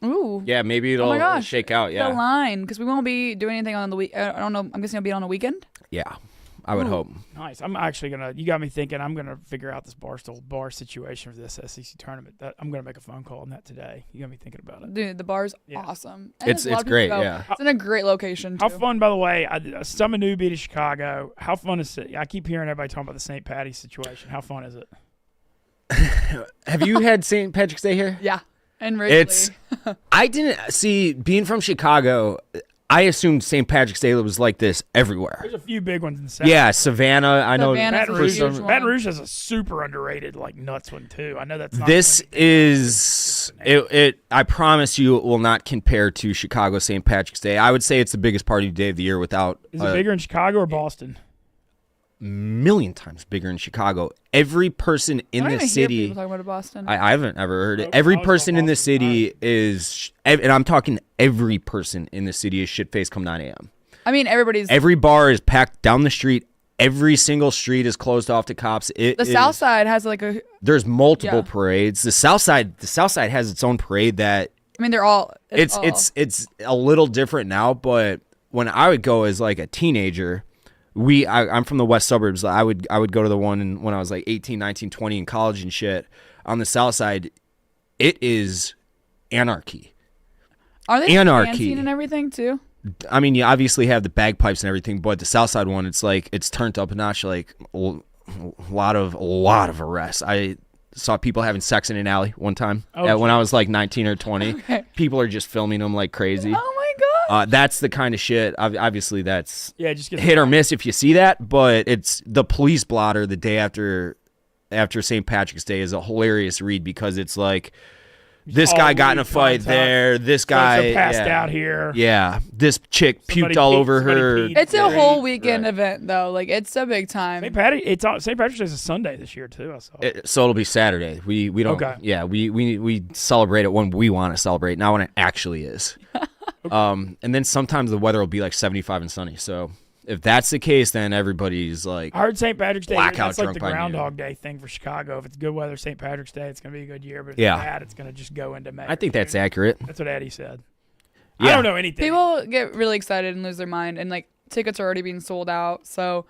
Ooh. yeah, maybe it'll gosh. shake out. The Yeah, line because we won't be doing anything on the week. I don't know. I'm guessing it'll be on a weekend. yeah. I would hope. Nice. I'm actually you got me thinking. I'm gonna figure out this Barstool bar situation for this SEC tournament. I'm gonna make a phone call on that today. You got me thinking about it. Dude, the bar's awesome. And It's a lot of people great. go. Yeah. It's in a great location too. How fun, by the way. I'm a newbie to Chicago. How fun is it? I keep hearing everybody talking about the St. Patty's situation. How fun is it? Have you had St. Patrick's Day here? Yeah, and Wrigley. I didn't see, being from Chicago, I assumed St. Patrick's Day was like this everywhere. There's a few big ones in the South. Yeah, Savannah. I know. Savannah's a huge one. Baton Rouge has a super underrated nuts one too. I know that's not This is it. I promise you, it will not compare to Chicago St. Patrick's Day. I would say it's the biggest party day of the year without. Is it bigger in Chicago or Boston? Million times bigger in Chicago. Every person in I don't the even city. hear people talking about Boston. I haven't ever heard it. Nope, Every I was person from in the Boston, city is, and I'm talking every person in the city is shit-faced come 9 a.m. I mean, everybody's. Every bar is packed down the street. Every single street is closed off to cops. The South Side has like a. There's multiple Yeah. parades. The South Side has its own parade that I mean, they're all. it's a little different now, but when I would go as like a teenager, I'm from the west suburbs. I would go to the one when I was like 18, 19, 20 in college and shit. On the South Side, it is anarchy. Are they Anarchy. dancing and everything too? I mean, you obviously have the bagpipes and everything, but the South Side one, it's like it's turned up a notch. Like a lot of arrests. I saw people having sex in an alley one time when I was like 19 or 20. Okay. People are just filming them like crazy. Oh my god. That's the kind of shit. Obviously, that's Just get hit or miss if you see that, but it's the police blotter the day after St. Patrick's Day is a hilarious read because it's like this guy got in a fight there, this guy passed out here. Yeah, this chick Somebody puked all peed- over somebody her. peed. It's a Right. whole weekend event though. Like it's a big time. St. Patrick's Day is a Sunday this year too. I saw. So it'll be Saturday. We don't. Okay. Yeah, we celebrate it when we want to celebrate, not when it actually is. And then sometimes the weather will be like 75 and sunny. So if that's the case, then everybody's like. I heard St. Patrick's Day. Blackout That's like drunk the by noon. Groundhog Day thing for Chicago. If it's good weather St. Patrick's Day, it's going to be a good year. But if Yeah. it's bad, it's going to just go into May. I think that's June. accurate. That's what Eddie said. Yeah. I don't know anything. People get really excited and lose their mind, and like tickets are already being sold out. So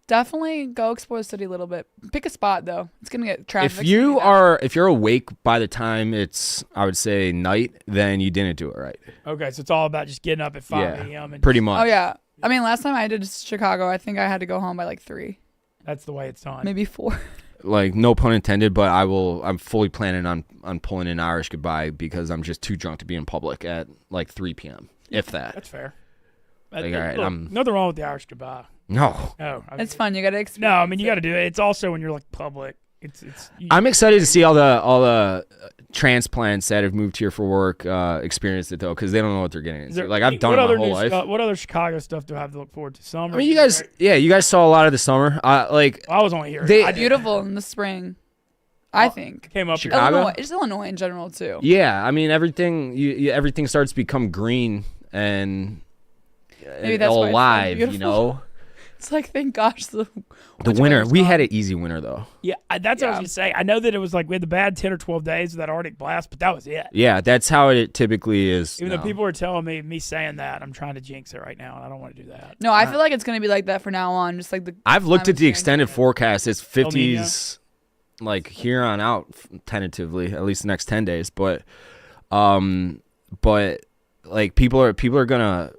definitely go explore the city a little bit. Pick a spot though. It's gonna get traffic. If you're awake by the time it's, I would say, night, then you didn't do it right. Okay, so it's all about just getting up at 5 Yeah, a.m. and pretty just- much. Oh yeah. I mean, last time I did Chicago, I think I had to go home by like 3, That's the way it's done. maybe 4. Like, no pun intended, but I'm fully planning on pulling an Irish goodbye because I'm just too drunk to be in public at like 3 p.m. If that. That's fair. Like, all right, Look, I'm- nothing wrong with the Irish goodbye. No. No, It's fun. You gotta experience. No, I mean you got to do it. It's also when you're like public. I'm excited to see all the transplants that have moved here for work experience it though, because they don't know what they're getting into. Like, I've done it my whole life. What other Chicago stuff do I have to look forward to? Summer. I mean, you guys saw a lot of the summer. Like, I was only here. They- I did. Beautiful in the spring, I think. Came up Chicago? Illinois, just Illinois in general too. yeah, I mean, everything everything starts to become green and Maybe that's why it's so alive, you beautiful. know. It's like, thank gosh, the The winter, we had an easy winter though. Yeah, that's what I was gonna say. I know that it was like we had the bad 10 or 12 days of that Arctic blast, but that was it. Yeah, that's how it typically is. Even now. though people are telling me saying that, I'm trying to jinx it right now, and I don't want to do that. No, I feel like it's gonna be like that from now on. Just like the. I've looked at the climate extended change. forecast. It's El Nino? 50s, like here on out, tentatively, at least the next 10 days. But like people are gonna.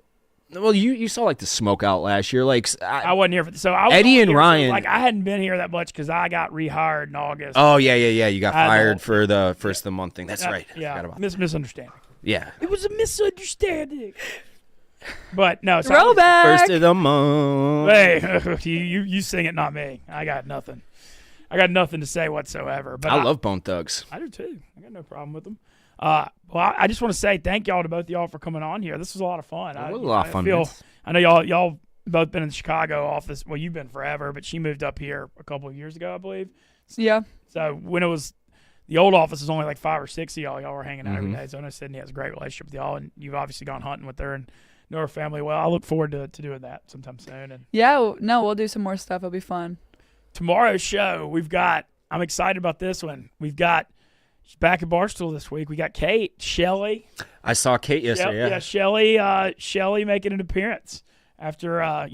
Well, you saw like the smoke out last year. Like I wasn't here for so I was Eddie only and here Ryan- like I hadn't been here that much because I got rehired in August. oh yeah. You got I fired don't- for the first of the month thing. That's right. I Yeah, forgot about misunderstanding. that. Yeah. It was a misunderstanding. But no, so I was- Throwback. First of the month. Hey, you sing it, not me. I got nothing. I got nothing to say whatsoever. But I love Bone Thugs. I do too. I got no problem with them. Well, I just want to say thank y'all to both of y'all for coming on here. This was a lot of fun. It was a lot of fun, feel, Vince. I know y'all both been in the Chicago office. Well, you've been forever, but she moved up here a couple of years ago, I believe. Yeah. So when it was the old office was only like 5 or 6 of y'all. Y'all were hanging out every Mm-hmm. day. So I know Sydney has a great relationship with y'all, and you've obviously gone hunting with her and know her family well. I look forward to doing that sometime soon. And Yeah. No, we'll do some more stuff. It'll be fun. tomorrow's show, I'm excited about this one. She's back at Barstool this week. We got Kate, Shelly. I saw Kate yesterday. Yep, Yeah. Shelly making an appearance. after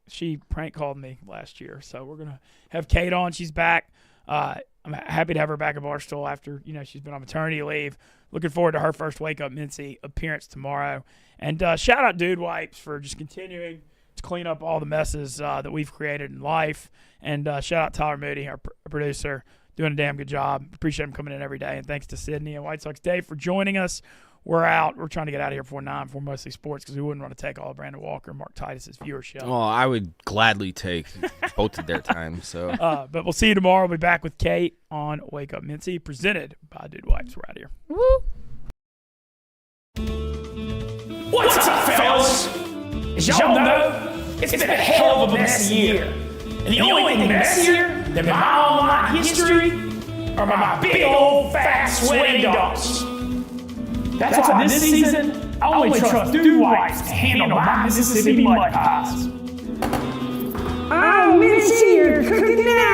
she prank called me last year. So we're gonna have Kate on. She's back. I'm happy to have her back at Barstool after she's been on maternity leave. Looking forward to her first Wake Up Mintzy appearance tomorrow. And shout out Dude Wipes for just continuing to clean up all the messes that we've created in life. And shout out Tyler Moody, our producer, doing a damn good job. Appreciate him coming in every day. And thanks to Sydney and White Sox Dave for joining us. We're out. We're trying to get out of here before 9 for Mostly Sports because we wouldn't want to take all of Brandon Walker and Mark Titus's viewership. Oh, I would gladly take both of their time. So, but we'll see you tomorrow. We'll be back with Kate on Wake Up Mintzy, presented by Dude Wipes. We're out of here. Woo! What's up, fellas? As y'all know, it's been a hell of a messy year. And the only thing messier than my online history are my big old fat sweaty dogs. That's why this season, I only trust Dude Wipes to handle my Mississippi mud pies. Oh, Mintzy, you're cooking now.